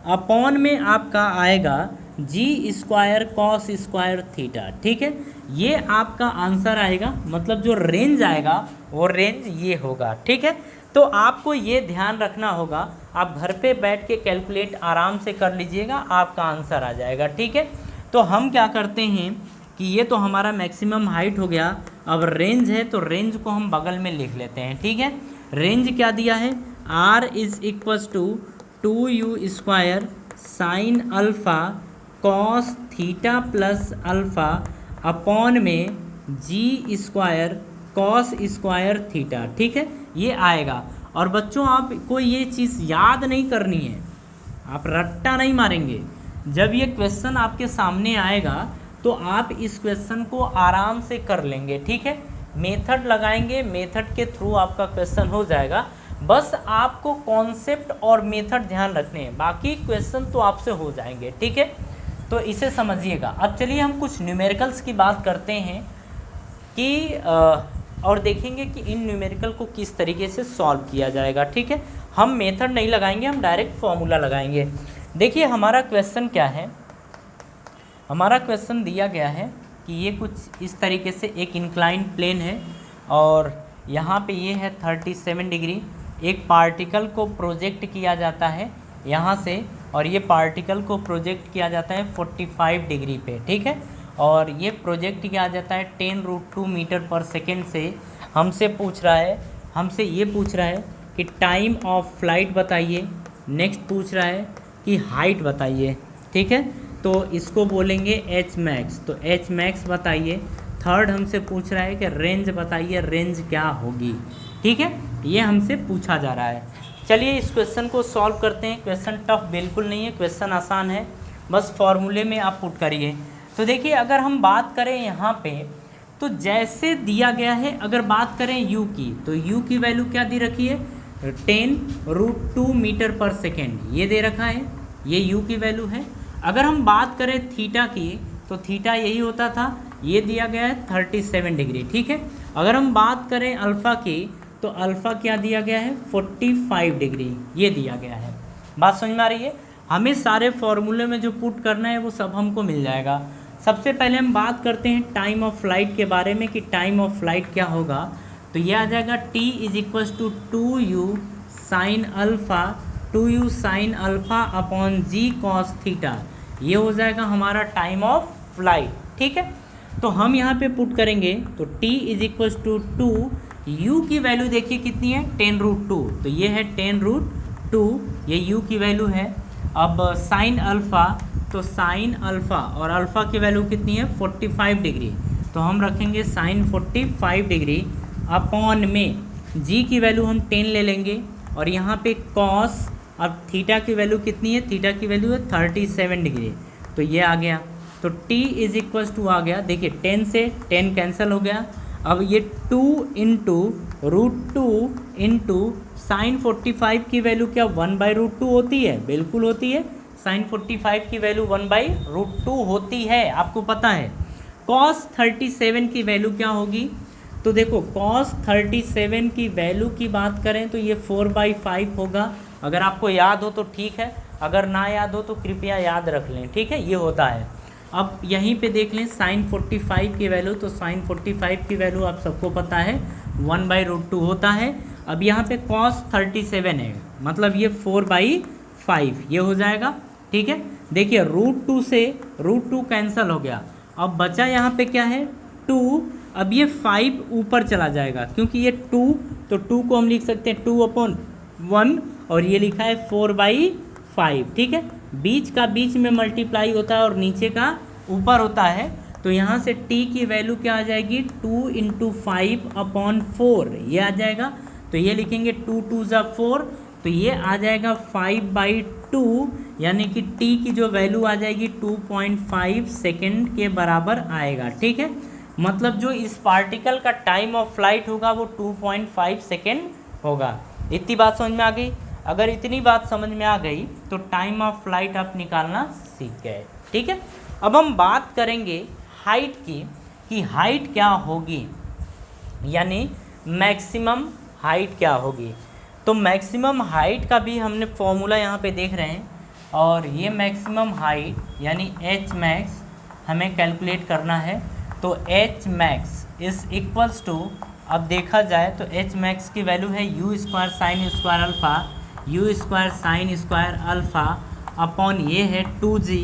upon में आपका आएगा जी स्क्वायर कॉस स्क्वायर थीटा। ठीक है, ये आपका आंसर आएगा, मतलब जो रेंज आएगा वो रेंज ये होगा। ठीक है, तो आपको ये ध्यान रखना होगा, आप घर पे बैठ के कैलकुलेट आराम से कर लीजिएगा, आपका आंसर आ जाएगा। ठीक है, तो हम क्या करते हैं कि ये तो हमारा मैक्सिमम हाइट हो गया, अब रेंज है तो रेंज को हम बगल में लिख लेते हैं। ठीक है, रेंज क्या दिया है, r is equals to 2u square sine alpha cos theta plus alpha upon में g square cos square theta. ठीक है, ये आएगा। और बच्चों आपको ये चीज़ याद नहीं करनी है, आप रट्टा नहीं मारेंगे। जब ये क्वेश्चन आपके सामने आएगा तो आप इस क्वेश्चन को आराम से कर लेंगे। ठीक है, मेथड लगाएंगे, मेथड के थ्रू आपका क्वेश्चन हो जाएगा। बस आपको कॉन्सेप्ट और मेथड ध्यान रखने हैं, बाकी क्वेश्चन तो आपसे हो जाएंगे। ठीक है, तो इसे समझिएगा। अब चलिए हम कुछ न्यूमेरिकल्स की बात करते हैं कि और देखेंगे कि इन न्यूमेरिकल को किस तरीके से सॉल्व किया जाएगा। ठीक है, हम मेथड नहीं लगाएंगे, हम डायरेक्ट फॉर्मूला लगाएंगे। देखिए हमारा क्वेश्चन क्या है, हमारा क्वेश्चन दिया गया है कि ये कुछ इस तरीके से एक इंक्लाइन प्लेन है और यहाँ पे ये है 37 डिग्री, एक पार्टिकल को प्रोजेक्ट किया जाता है यहाँ से, और ये पार्टिकल को प्रोजेक्ट किया जाता है 45 डिग्री पे। ठीक है, और ये प्रोजेक्ट किया जाता है 10√2 मीटर पर सेकेंड से। हमसे पूछ रहा है, हमसे ये पूछ रहा है कि टाइम ऑफ फ्लाइट बताइए, नेक्स्ट पूछ रहा है कि हाइट बताइए। ठीक है, तो इसको बोलेंगे एच मैक्स, तो एच मैक्स बताइए। थर्ड हमसे पूछ रहा है कि रेंज बताइए, रेंज क्या होगी। ठीक है, ये हमसे पूछा जा रहा है। चलिए इस क्वेश्चन को सॉल्व करते हैं। क्वेश्चन टफ बिल्कुल नहीं है, क्वेश्चन आसान है, बस फॉर्मूले में आप पुट करिए। तो देखिए अगर हम बात करें यहाँ पे तो जैसे दिया गया है, अगर बात करें u की तो u की वैल्यू क्या दे रखी है 10√2 मीटर पर सेकेंड, ये दे रखा है, ये u की वैल्यू है। अगर हम बात करें थीटा की तो थीटा यही होता था, ये दिया गया है 37 डिग्री। ठीक है, अगर हम बात करें अल्फ़ा की तो अल्फ़ा क्या दिया गया है 45 डिग्री, ये दिया गया है। बात समझ में आ रही है, हमें सारे फॉर्मूले में जो पुट करना है वो सब हमको मिल जाएगा। सबसे पहले हम बात करते हैं टाइम ऑफ फ्लाइट के बारे में कि टाइम ऑफ फ्लाइट क्या होगा, तो ये आ जाएगा t is equals to 2u sine alpha 2u sine alpha upon g cos theta, ये हो जाएगा हमारा टाइम ऑफ फ्लाइट। ठीक है, तो हम यहाँ पे पुट करेंगे तो t is equals to 2, u की वैल्यू देखिए कितनी है 10√2, तो ये है 10√2, ये u की वैल्यू है। अब साइन अल्फ़ा, तो साइन अल्फ़ा और अल्फ़ा की वैल्यू कितनी है 45 डिग्री, तो हम रखेंगे साइन 45 डिग्री अपॉन में g की वैल्यू हम 10 ले लेंगे और यहाँ पे कॉस, अब थीटा की वैल्यू कितनी है, थीटा की वैल्यू है 37 डिग्री, तो ये आ गया। तो t इज इक्वल्स टू आ गया, देखिए 10 से 10 कैंसिल हो गया। अब ये 2 इंटू √2 इंटू साइन 45 की वैल्यू क्या 1/√2 होती है, बिल्कुल होती है, साइन 45 की वैल्यू 1/√2 होती है, आपको पता है। कॉस 37 की वैल्यू क्या होगी, तो देखो कॉस 37 की वैल्यू की बात करें तो ये 4/5 होगा। अगर आपको याद हो तो ठीक है, अगर ना याद हो तो कृपया याद रख लें। ठीक है, ये होता है। अब यहीं पे देख लें साइन 45 की वैल्यू, तो साइन 45 की वैल्यू आप सबको पता है 1/√2 होता है। अब यहाँ पे कॉस 37 है, मतलब ये 4/5 ये हो जाएगा। ठीक है, देखिए √2 से √2 कैंसिल हो गया, अब बचा यहाँ पे क्या है 2, अब ये 5 ऊपर चला जाएगा क्योंकि ये 2, तो 2 को हम लिख सकते हैं 2/1 और ये लिखा है 4/5। ठीक है, बीच का बीच में मल्टीप्लाई होता है और नीचे का ऊपर होता है, तो यहाँ से t की वैल्यू क्या आ जाएगी 2 इंटू 5/4 ये आ जाएगा, तो ये लिखेंगे 2 2 ज़ा 4, तो ये आ जाएगा 5/2, यानी कि t की जो वैल्यू आ जाएगी 2.5 सेकेंड के बराबर आएगा। ठीक है, मतलब जो इस पार्टिकल का टाइम ऑफ फ्लाइट होगा वो 2.5 सेकेंड होगा। इतनी बात समझ में आ गई? अगर इतनी बात समझ में आ गई तो टाइम ऑफ फ्लाइट आप निकालना सीख गए। ठीक है, अब हम बात करेंगे हाइट की, कि हाइट क्या होगी, यानी मैक्सिमम हाइट क्या होगी। तो मैक्सिमम हाइट का भी हमने फॉर्मूला यहाँ पे देख रहे हैं, और ये मैक्सिमम हाइट यानी एच मैक्स हमें कैलकुलेट करना है। तो h max is equals to, अब देखा जाए तो एच मैक्स की वैल्यू है u square sine square alpha, u square sine square alpha upon ये है 2g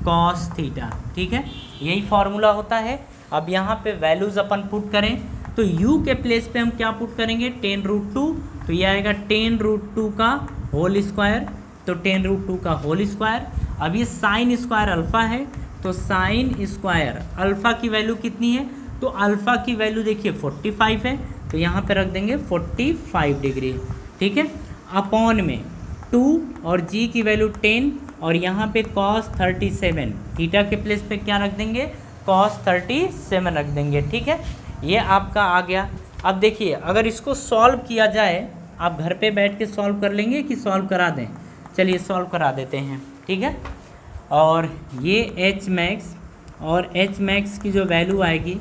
कॉस थीटा। ठीक है, यही फार्मूला होता है। अब यहाँ पे वैल्यूज़ अपन पुट करें तो u के प्लेस पे हम क्या पुट करेंगे 10√2, तो ये आएगा 10√2 का होल स्क्वायर, तो 10√2 का होल स्क्वायर। अब ये साइन स्क्वायर अल्फ़ा है, तो साइन स्क्वायर अल्फ़ा की वैल्यू कितनी है, तो अल्फ़ा की वैल्यू देखिए 45 है, तो यहाँ पे रख देंगे 45 डिग्री। ठीक है, अपॉन में 2 और g की वैल्यू 10 और यहाँ पे cos 37, थीटा के प्लेस पे क्या रख देंगे cos 37 रख देंगे। ठीक है, ये आपका आ गया। अब देखिए अगर इसको सॉल्व किया जाए, आप घर पे बैठ के सॉल्व कर लेंगे कि सॉल्व करा दें? चलिए सॉल्व करा देते हैं। ठीक है, और ये एच मैक्स और एच मैक्स की जो वैल्यू आएगी,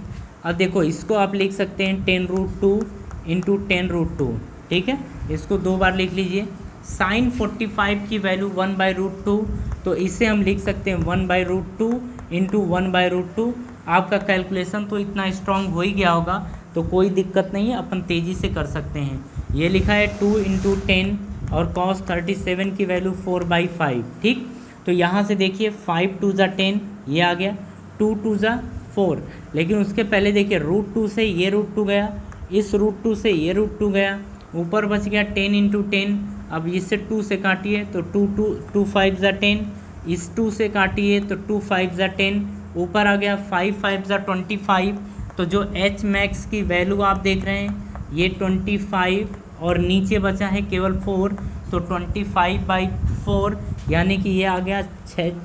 अब देखो इसको आप लिख सकते हैं 10√2 इंटू 10√2। ठीक है, इसको 2 बार लिख लीजिए। साइन 45 की वैल्यू 1/√2, तो इसे हम लिख सकते हैं 1/√2 इंटू 1/√2। आपका कैलकुलेशन तो इतना स्ट्रांग हो ही गया होगा, तो कोई दिक्कत नहीं है, अपन तेज़ी से कर सकते हैं। ये लिखा है 2 इंटू 10 और cos 37 की वैल्यू 4/5। ठीक, तो यहाँ से देखिए 5 2 ज़ा 10 ये आ गया, 2 2 ज़ा 4, लेकिन उसके पहले देखिए √2 से ये √2 गया, इस √2 से ये √2 गया, ऊपर बच गया 10 इंटू 10। अब इससे 2 से काटिए तो 2 5 ज़ा 10, इस 2 से काटिए तो 2 5 ज़ा 10, ऊपर आ गया 5 5 ज़ा 25। तो जो एच मैक्स की वैल्यू आप देख रहे हैं ये 25 और नीचे बचा है केवल 4, तो 25/4 यानी कि ये आ गया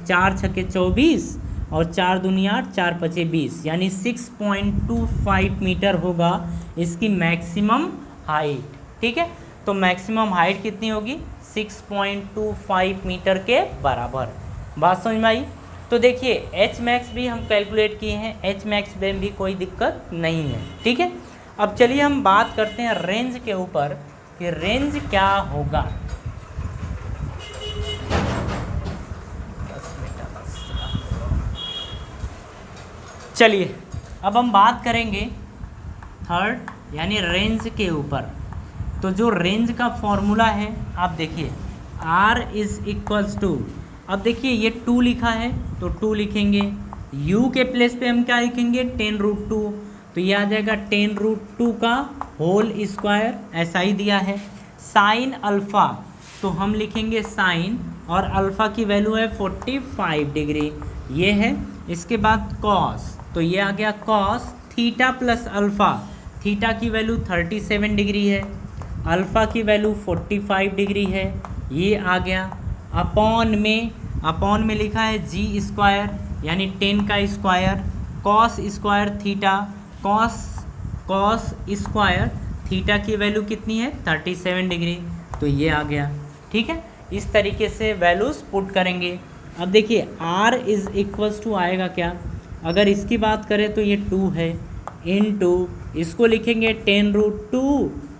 4 छक्के 24 और 4 दूनी 8 4 पचे 20, यानी 6.25 मीटर होगा इसकी मैक्सिमम हाइट। ठीक है, तो मैक्सिमम हाइट कितनी होगी 6.25 मीटर के बराबर। बात समझ में आई? तो देखिए एच मैक्स भी हम कैलकुलेट किए हैं, एच मैक्स में भी कोई दिक्कत नहीं है। ठीक है, अब चलिए हम बात करते हैं रेंज के ऊपर कि रेंज क्या होगा। चलिए अब हम बात करेंगे थर्ड यानी रेंज के ऊपर। तो जो रेंज का फॉर्मूला है आप देखिए, r इज इक्वल्स टू, अब देखिए ये 2 लिखा है तो 2 लिखेंगे, u के प्लेस पे हम क्या लिखेंगे 10√2, तो ये आ जाएगा 10√2 का होल स्क्वायर, ऐसा ही दिया है। साइन अल्फ़ा तो हम लिखेंगे साइन, और अल्फ़ा की वैल्यू है 45 डिग्री, ये है। इसके बाद कॉस, तो ये आ गया cos theta plus alpha, theta की वैल्यू 37 डिग्री है, अल्फ़ा की वैल्यू 45 डिग्री है, ये आ गया। अपॉन में लिखा है जी स्क्वायर यानी 10 का square, cos square theta, cos square theta की वैल्यू कितनी है 37 डिग्री, तो ये आ गया। ठीक है, इस तरीके से वैल्यूज़ पुट करेंगे। अब देखिए r इज़ इक्वल्स टू आएगा क्या, अगर इसकी बात करें तो ये 2 है, इनटू इसको लिखेंगे 10√2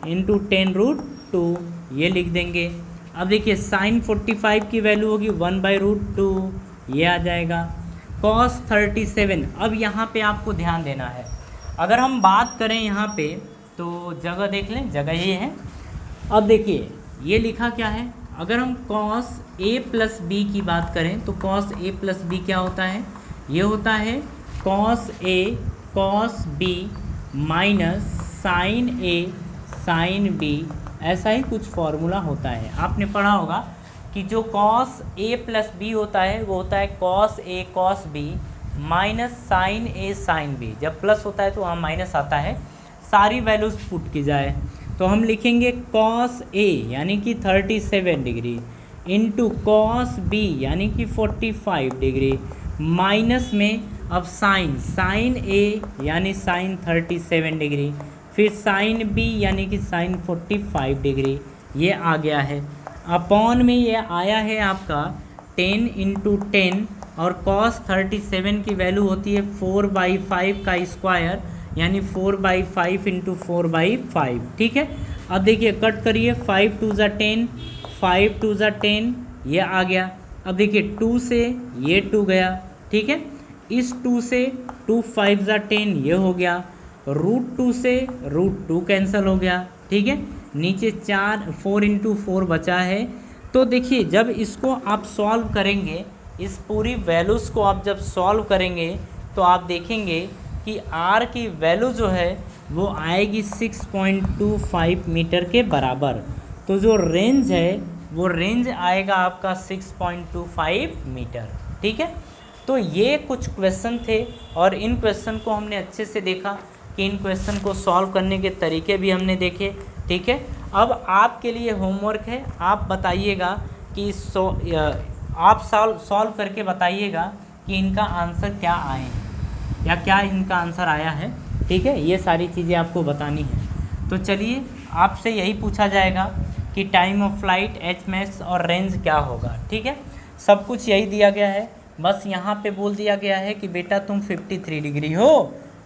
इंटू 10√2, ये लिख देंगे। अब देखिए साइन 45 की वैल्यू होगी 1/√2, ये आ जाएगा। कॉस 37, अब यहाँ पे आपको ध्यान देना है, अगर हम बात करें यहाँ पे तो जगह देख लें, जगह ये है। अब देखिए ये लिखा क्या है, अगर हम कॉस a प्लस बी की बात करें तो कॉस a प्लस बी क्या होता है, ये होता है cos a cos b minus sine a sine b, ऐसा ही कुछ फॉर्मूला होता है। आपने पढ़ा होगा कि जो कॉस a प्लस बी होता है वो होता है cos a cos b minus sine a sine b, जब प्लस होता है तो वहाँ माइनस आता है। सारी वैल्यूज़ पुट की जाए तो हम लिखेंगे कॉस a यानी कि 37 डिग्री इंटू कॉस b यानी कि 45 डिग्री, माइनस में अब साइन a यानी साइन 37 डिग्री, फिर साइन b यानी कि साइन 45 डिग्री, ये आ गया है। अपॉन में ये आया है आपका 10 इंटू 10, और कॉस 37 की वैल्यू होती है 4/5 का स्क्वायर यानी 4/5 इंटू 4/5। ठीक है, अब देखिए कट करिए, 5 2 ज़ा 10, 5 2 ज़ा 10, ये आ गया। अब देखिए 2 से ये 2 गया, ठीक है, इस 2 से 2 5 ज़ा 10, ये हो गया। √2 से √2 कैंसिल हो गया। ठीक है, नीचे 4 इंटू 4 बचा है। तो देखिए जब इसको आप सॉल्व करेंगे, इस पूरी वैल्यूज़ को आप जब सॉल्व करेंगे तो आप देखेंगे कि r की वैल्यू जो है वो आएगी 6.25 मीटर के बराबर। तो जो रेंज है वो रेंज आएगा आपका 6.25 मीटर। ठीक है, तो ये कुछ क्वेश्चन थे और इन क्वेश्चन को हमने अच्छे से देखा कि इन क्वेश्चन को सॉल्व करने के तरीके भी हमने देखे। ठीक है, अब आपके लिए होमवर्क है, आप बताइएगा कि आप सॉल्व करके बताइएगा कि इनका आंसर क्या आए हैं या क्या इनका आंसर आया है। ठीक है, ये सारी चीज़ें आपको बतानी है। तो चलिए आपसे यही पूछा जाएगा कि time of flight, H max और रेंज क्या होगा। ठीक है, सब कुछ यही दिया गया है, बस यहाँ पे बोल दिया गया है कि बेटा तुम 53 डिग्री हो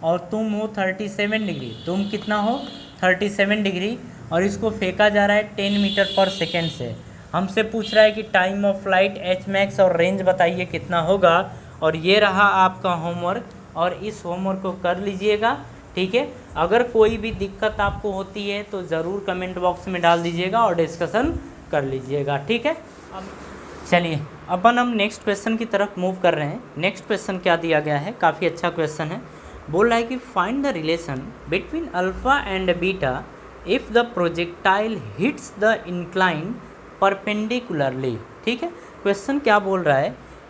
और तुम हो 37 डिग्री, तुम कितना हो 37 डिग्री, और इसको फेंका जा रहा है 10 मीटर पर सेकेंड से। हमसे पूछ रहा है कि time of flight, H max और रेंज बताइए कितना होगा। और ये रहा आपका होमवर्क, और इस होमवर्क को कर लीजिएगा। ठीक है, अगर कोई भी दिक्कत आपको होती है तो ज़रूर कमेंट बॉक्स में डाल दीजिएगा और डिस्कशन कर लीजिएगा। ठीक है, अब चलिए अपन हम नेक्स्ट क्वेश्चन की तरफ मूव कर रहे हैं। नेक्स्ट क्वेश्चन क्या दिया गया है, काफ़ी अच्छा क्वेश्चन है। बोल रहा है कि find the relation between alpha and beta if the projectile hits the incline perpendicularly. ठीक है, क्वेश्चन क्या बोल रहा है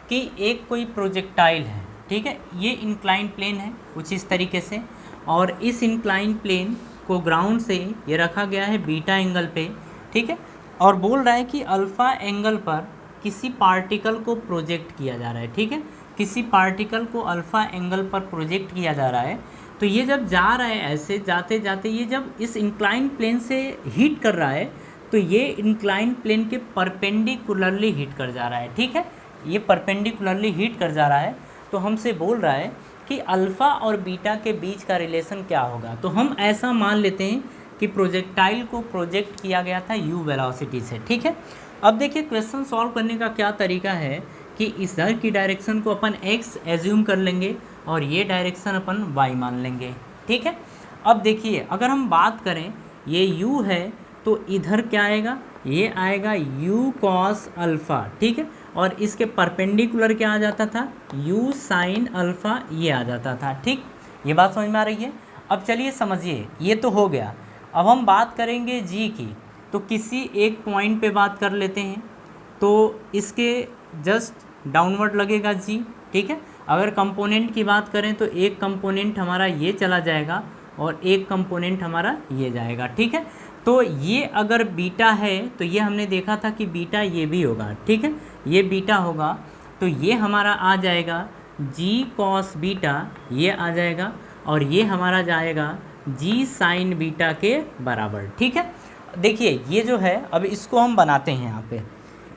कि एक कोई प्रोजेक्टाइल है, ठीक है, ये इंक्लाइन प्लेन है कुछ इस तरीके से, और इस इंक्लाइन प्लेन को ग्राउंड से ये रखा गया है बीटा एंगल पे। ठीक है, और बोल रहा है कि अल्फ़ा एंगल पर किसी पार्टिकल को प्रोजेक्ट किया जा रहा है। ठीक है, किसी पार्टिकल को अल्फ़ा एंगल पर प्रोजेक्ट किया जा रहा है। तो ये जब जा रहा है ऐसे जाते जाते, ये जब इस इंक्लाइन प्लेन से हिट कर रहा है तो ये इंक्लाइन प्लेन के परपेंडिकुलरली हिट कर जा रहा है। ठीक है, ये परपेंडिकुलरली हिट कर जा रहा है। तो हमसे बोल रहा है कि अल्फ़ा और बीटा के बीच का रिलेशन क्या होगा। तो हम ऐसा मान लेते हैं कि प्रोजेक्टाइल को प्रोजेक्ट किया गया था u वेलोसिटी से। ठीक है, अब देखिए क्वेश्चन सॉल्व करने का क्या तरीका है कि इधर की डायरेक्शन को अपन x एज्यूम कर लेंगे और ये डायरेक्शन अपन y मान लेंगे। ठीक है, अब देखिए अगर हम बात करें ये u है तो इधर क्या आएगा, ये आएगा u कॉस अल्फ़ा, ठीक है। और इसके परपेंडिकुलर क्या आ जाता था, u साइन अल्फ़ा ये आ जाता था, ठीक। ये बात समझ में आ रही है। अब चलिए समझिए, ये तो हो गया। अब हम बात करेंगे g की, तो किसी एक पॉइंट पे बात कर लेते हैं। तो इसके जस्ट डाउनवर्ड लगेगा g, ठीक है। अगर कंपोनेंट की बात करें तो एक कंपोनेंट हमारा ये चला जाएगा और एक कंपोनेंट हमारा ये जाएगा, ठीक है। तो ये अगर बीटा है तो ये हमने देखा था कि बीटा ये भी होगा, ठीक है। ये बीटा होगा तो ये हमारा आ जाएगा g कॉस बीटा, ये आ जाएगा, और ये हमारा जाएगा g साइन बीटा के बराबर, ठीक है। देखिए ये जो है, अब इसको हम बनाते हैं, यहाँ पे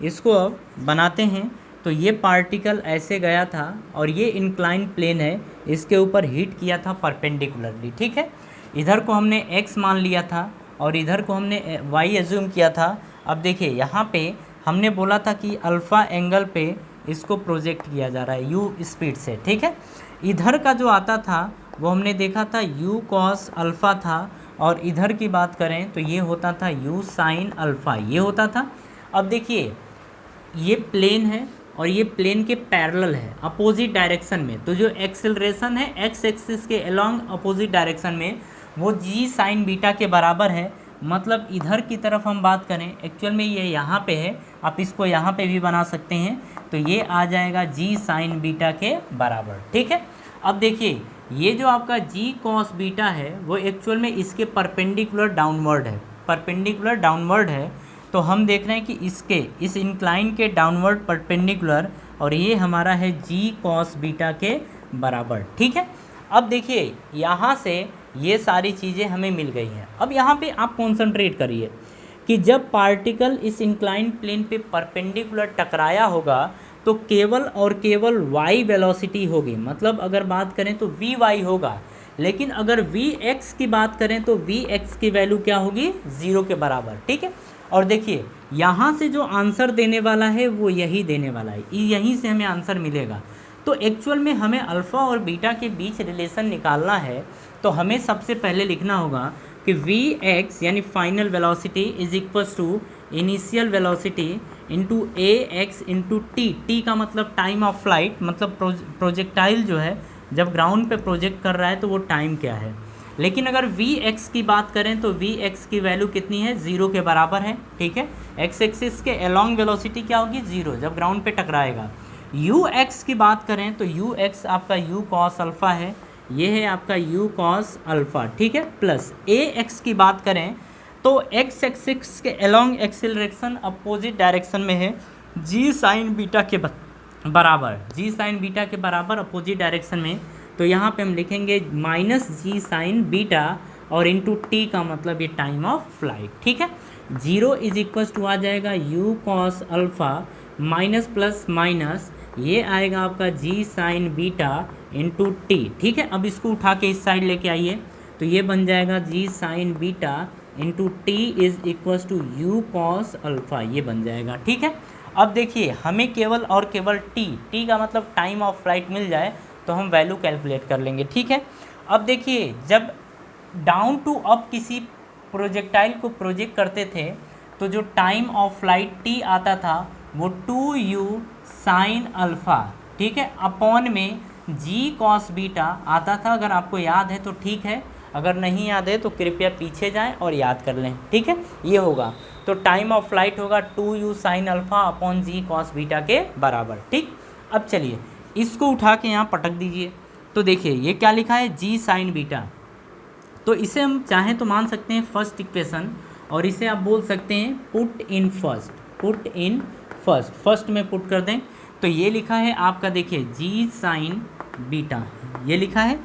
इसको अब बनाते हैं। तो ये पार्टिकल ऐसे गया था और ये इंक्लाइन प्लेन है, इसके ऊपर हिट किया था परपेंडिकुलरली, ठीक है। इधर को हमने x मान लिया था और इधर को हमने y एज्यूम किया था। अब देखिए यहाँ पे हमने बोला था कि अल्फ़ा एंगल पे इसको प्रोजेक्ट किया जा रहा है u स्पीड से, ठीक है। इधर का जो आता था वो हमने देखा था u कॉस अल्फ़ा था, और इधर की बात करें तो ये होता था u साइन अल्फ़ा, ये होता था। अब देखिए ये प्लेन है और ये प्लेन के पैरेलल है अपोजिट डायरेक्शन में, तो जो एक्सेलरेशन है एक्स एक्सिस के अलोंग अपोजिट डायरेक्शन में वो जी साइन बीटा के बराबर है। मतलब इधर की तरफ हम बात करें, एक्चुअल में ये यहाँ पे है, आप इसको यहाँ पे भी बना सकते हैं, तो ये आ जाएगा जी साइन बीटा के बराबर, ठीक है। अब देखिए ये जो आपका जी कॉस बीटा है वो एक्चुअल में इसके परपेंडिकुलर डाउनवर्ड है, परपेंडिकुलर डाउनवर्ड है। तो हम देख रहे हैं कि इसके इस इंक्लाइन के डाउनवर्ड परपेंडिकुलर, और ये हमारा है जी कॉस बीटा के बराबर, ठीक है। अब देखिए यहाँ से ये सारी चीज़ें हमें मिल गई हैं। अब यहाँ पे आप कॉन्सेंट्रेट करिए कि जब पार्टिकल इस इंक्लाइन प्लेन पे परपेंडिकुलर टकराया होगा तो केवल और केवल y वेलोसिटी होगी, मतलब अगर बात करें तो vy होगा। लेकिन अगर vx की बात करें तो vx की वैल्यू क्या होगी, 0 के बराबर, ठीक है। और देखिए यहाँ से जो आंसर देने वाला है वो यही देने वाला है, यहीं से हमें आंसर मिलेगा। तो एक्चुअल में हमें अल्फ़ा और बीटा के बीच रिलेशन निकालना है, तो हमें सबसे पहले लिखना होगा कि vx यानी final velocity is equals to initial velocity into ax into t का मतलब टाइम ऑफ फ्लाइट, मतलब प्रोजेक्टाइल जो है जब ग्राउंड पे प्रोजेक्ट कर रहा है तो वो टाइम क्या है। लेकिन अगर vx की बात करें तो vx की वैल्यू कितनी है, 0 के बराबर है, ठीक है। x एक्सिस के अलोंग वेलोसिटी क्या होगी, 0, जब ग्राउंड पे टकराएगा। ux की बात करें तो ux आपका u कॉस अल्फ़ा है, ये है आपका u कॉस अल्फ़ा, ठीक है। प्लस ax की बात करें तो x एक्सिस के अलोंग एक्सेलरेशन अपोजिट डायरेक्शन में है, g साइन बीटा के बराबर, g साइन बीटा के बराबर अपोजिट डायरेक्शन में। तो यहाँ पे हम लिखेंगे माइनस जी साइन बीटा और इंटू टी का मतलब ये टाइम ऑफ फ्लाइट, ठीक है। 0 इज इक्वल्स टू आ जाएगा u cos alpha minus plus minus, ये आएगा आपका जी साइन बीटा इंटू टी, ठीक है। अब इसको उठा के इस साइड लेके आइए तो ये बन जाएगा g sine beta into T is equals to u cos alpha, ये बन जाएगा, ठीक है। अब देखिए हमें केवल और केवल टी का मतलब टाइम ऑफ फ्लाइट मिल जाए तो हम वैल्यू कैलकुलेट कर लेंगे, ठीक है। अब देखिए जब डाउन टू अप किसी प्रोजेक्टाइल को प्रोजेक्ट करते थे तो जो टाइम ऑफ फ्लाइट टी आता था वो 2u साइन अल्फ़ा, ठीक है, अपॉन में जी कॉस बीटा आता था। अगर आपको याद है तो ठीक है, अगर नहीं याद है तो कृपया पीछे जाएं और याद कर लें, ठीक है। ये होगा तो टाइम ऑफ फ्लाइट होगा 2u sine alpha upon g cos beta के बराबर, ठीक। अब चलिए इसको उठा के यहाँ पटक दीजिए तो देखिए ये क्या लिखा है, जी साइन बीटा। तो इसे हम चाहें तो मान सकते हैं फर्स्ट इक्वेशन, और इसे आप बोल सकते हैं put in first, put in first, first में पुट कर दें तो ये लिखा है आपका, देखिए जी साइन बीटा ये लिखा है।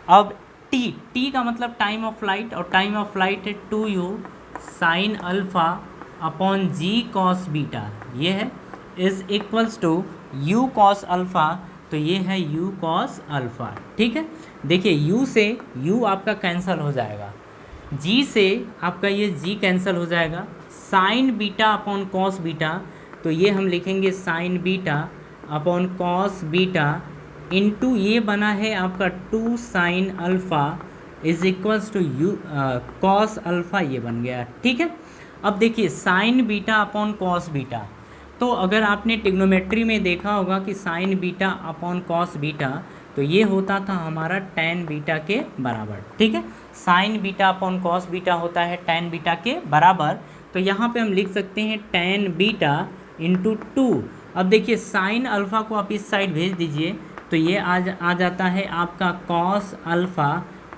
अब टी का मतलब टाइम ऑफ फ्लाइट, और टाइम ऑफ फ्लाइट है 2u sine alpha upon g cos beta, ये है, is equals to u cos alpha, तो ये है u कॉस अल्फ़ा, ठीक है। देखिए u से u आपका कैंसिल हो जाएगा, g से आपका ये g कैंसिल हो जाएगा, sine beta upon cos beta, तो ये हम लिखेंगे sine beta upon cos beta into ये बना है आपका 2 sine alpha is equals to u cos alpha, ये बन गया, ठीक है। अब देखिए sine beta upon cos beta, तो अगर आपने ट्रिग्नोमेट्री में देखा होगा कि sine beta upon cos beta, तो ये होता था हमारा टैन बीटा के बराबर, ठीक है। Sign beta upon cos beta होता है टैन बीटा के बराबर, तो यहाँ पे हम लिख सकते हैं टैन बीटा इंटू 2। अब देखिए साइन अल्फ़ा को आप इस साइड भेज दीजिए, तो ये आ जाता है आपका कॉस अल्फ़ा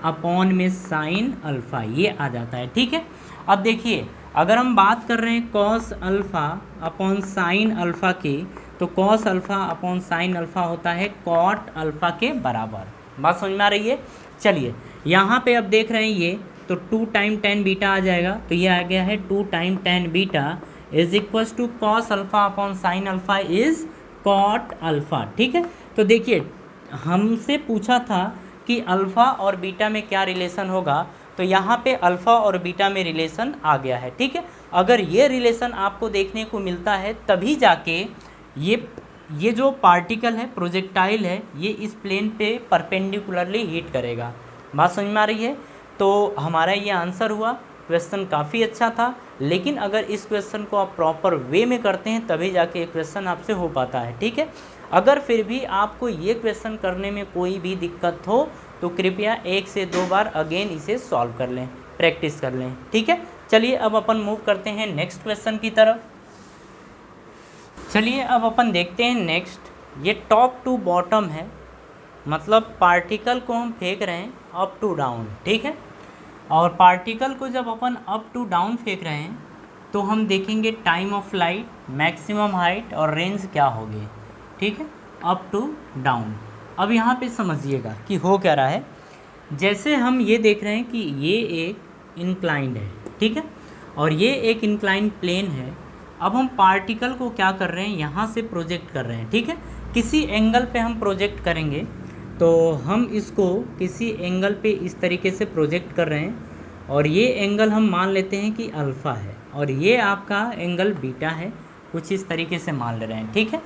अपॉन में साइन अल्फ़ा, ये आ जाता है, ठीक है। अब देखिए अगर हम बात कर रहे हैं cos alpha upon sine alpha की, तो cos alpha upon sine alpha होता है कॉट अल्फ़ा के बराबर। बात समझ में आ रही है। चलिए यहाँ पे अब देख रहे हैं ये, तो 2 टाइम टेन बीटा आ जाएगा, तो ये आ गया है 2 time tan beta is equals to cos alpha upon sine alpha is cot alpha, ठीक है। तो देखिए हमसे पूछा था कि अल्फ़ा और बीटा में क्या रिलेशन होगा, तो यहाँ पे अल्फ़ा और बीटा में रिलेशन आ गया है, ठीक है। अगर ये रिलेशन आपको देखने को मिलता है तभी जाके ये जो पार्टिकल है, प्रोजेक्टाइल है, ये इस प्लेन पे परपेंडिकुलरली हिट करेगा। बात समझ में आ रही है। तो हमारा ये आंसर हुआ। क्वेश्चन काफ़ी अच्छा था, लेकिन अगर इस क्वेश्चन को आप प्रॉपर वे में करते हैं तभी जाके क्वेश्चन आपसे हो पाता है, ठीक है। अगर फिर भी आपको ये क्वेश्चन करने में कोई भी दिक्कत हो तो कृपया 1 से 2 बार अगेन इसे सॉल्व कर लें, प्रैक्टिस कर लें, ठीक है। चलिए अब अपन मूव करते हैं नेक्स्ट क्वेश्चन की तरफ। चलिए अब अपन देखते हैं नेक्स्ट, ये टॉप टू बॉटम है, मतलब पार्टिकल को हम फेंक रहे हैं अप टू डाउन, ठीक है। और पार्टिकल को जब अपन अप टू डाउन फेंक रहे हैं तो हम देखेंगे time of flight, maximum height और रेंज क्या होगी, ठीक है, अप टू डाउन। अब यहाँ पे समझिएगा कि हो क्या रहा है। जैसे हम ये देख रहे हैं कि ये एक इंक्लाइंड है, ठीक है, और ये एक इंक्लाइंड प्लेन है। अब हम पार्टिकल को क्या कर रहे हैं, यहाँ से प्रोजेक्ट कर रहे हैं, ठीक है। किसी एंगल पे हम प्रोजेक्ट करेंगे, तो हम इसको किसी एंगल पे इस तरीके से प्रोजेक्ट कर रहे हैं, और ये एंगल हम मान लेते हैं कि अल्फ़ा है, और ये आपका एंगल बीटा है, कुछ इस तरीके से मान ले रहे हैं, ठीक है।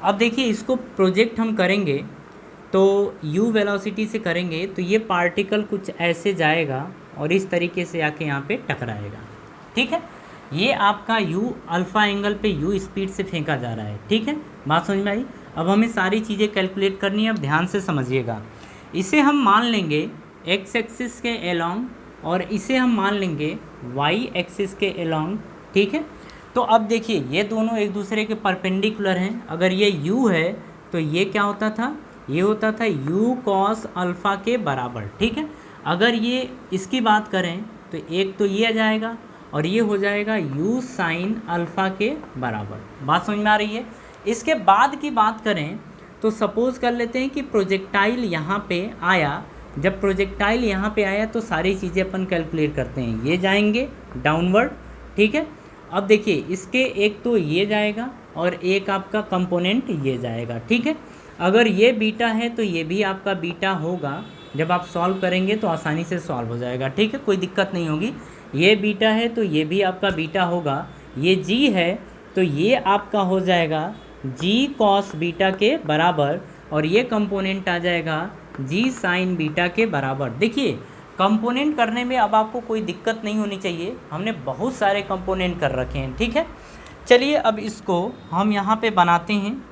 अब देखिए इसको प्रोजेक्ट हम करेंगे तो u वेलोसिटी से करेंगे, तो ये पार्टिकल कुछ ऐसे जाएगा और इस तरीके से आके यहाँ पे टकराएगा, ठीक है। ये आपका u अल्फ़ा एंगल पे u स्पीड से फेंका जा रहा है, ठीक है। बात समझ में आई। अब हमें सारी चीज़ें कैलकुलेट करनी है, अब ध्यान से समझिएगा। इसे हम मान लेंगे x एक्सिस के एलोंग और इसे हम मान लेंगे y एक्सिस के एलोंग, ठीक है। तो अब देखिए ये दोनों एक दूसरे के परपेंडिकुलर हैं। अगर ये u है तो ये क्या होता था, ये होता था u कॉस अल्फ़ा के बराबर, ठीक है। अगर ये इसकी बात करें तो एक तो ये आ जाएगा और ये हो जाएगा u साइन अल्फ़ा के बराबर। बात समझ में आ रही है। इसके बाद की बात करें तो सपोज़ कर लेते हैं कि प्रोजेक्टाइल यहाँ पे आया। जब प्रोजेक्टाइल यहाँ पे आया तो सारी चीज़ें अपन कैलकुलेट करते हैं। ये जाएंगे डाउनवर्ड, ठीक है। अब देखिए इसके एक तो ये जाएगा और एक आपका कंपोनेंट ये जाएगा, ठीक है। अगर ये बीटा है तो ये भी आपका बीटा होगा। जब आप सॉल्व करेंगे तो आसानी से सॉल्व हो जाएगा, ठीक है, कोई दिक्कत नहीं होगी। ये बीटा है तो ये भी आपका बीटा होगा। ये जी है तो ये आपका हो जाएगा जी कॉस बीटा के बराबर, और ये कंपोनेंट आ जाएगा जी साइन बीटा के बराबर। देखिए कंपोनेंट करने में अब आपको कोई दिक्कत नहीं होनी चाहिए, हमने बहुत सारे कंपोनेंट कर रखे हैं, ठीक है। चलिए अब इसको हम यहाँ पे बनाते हैं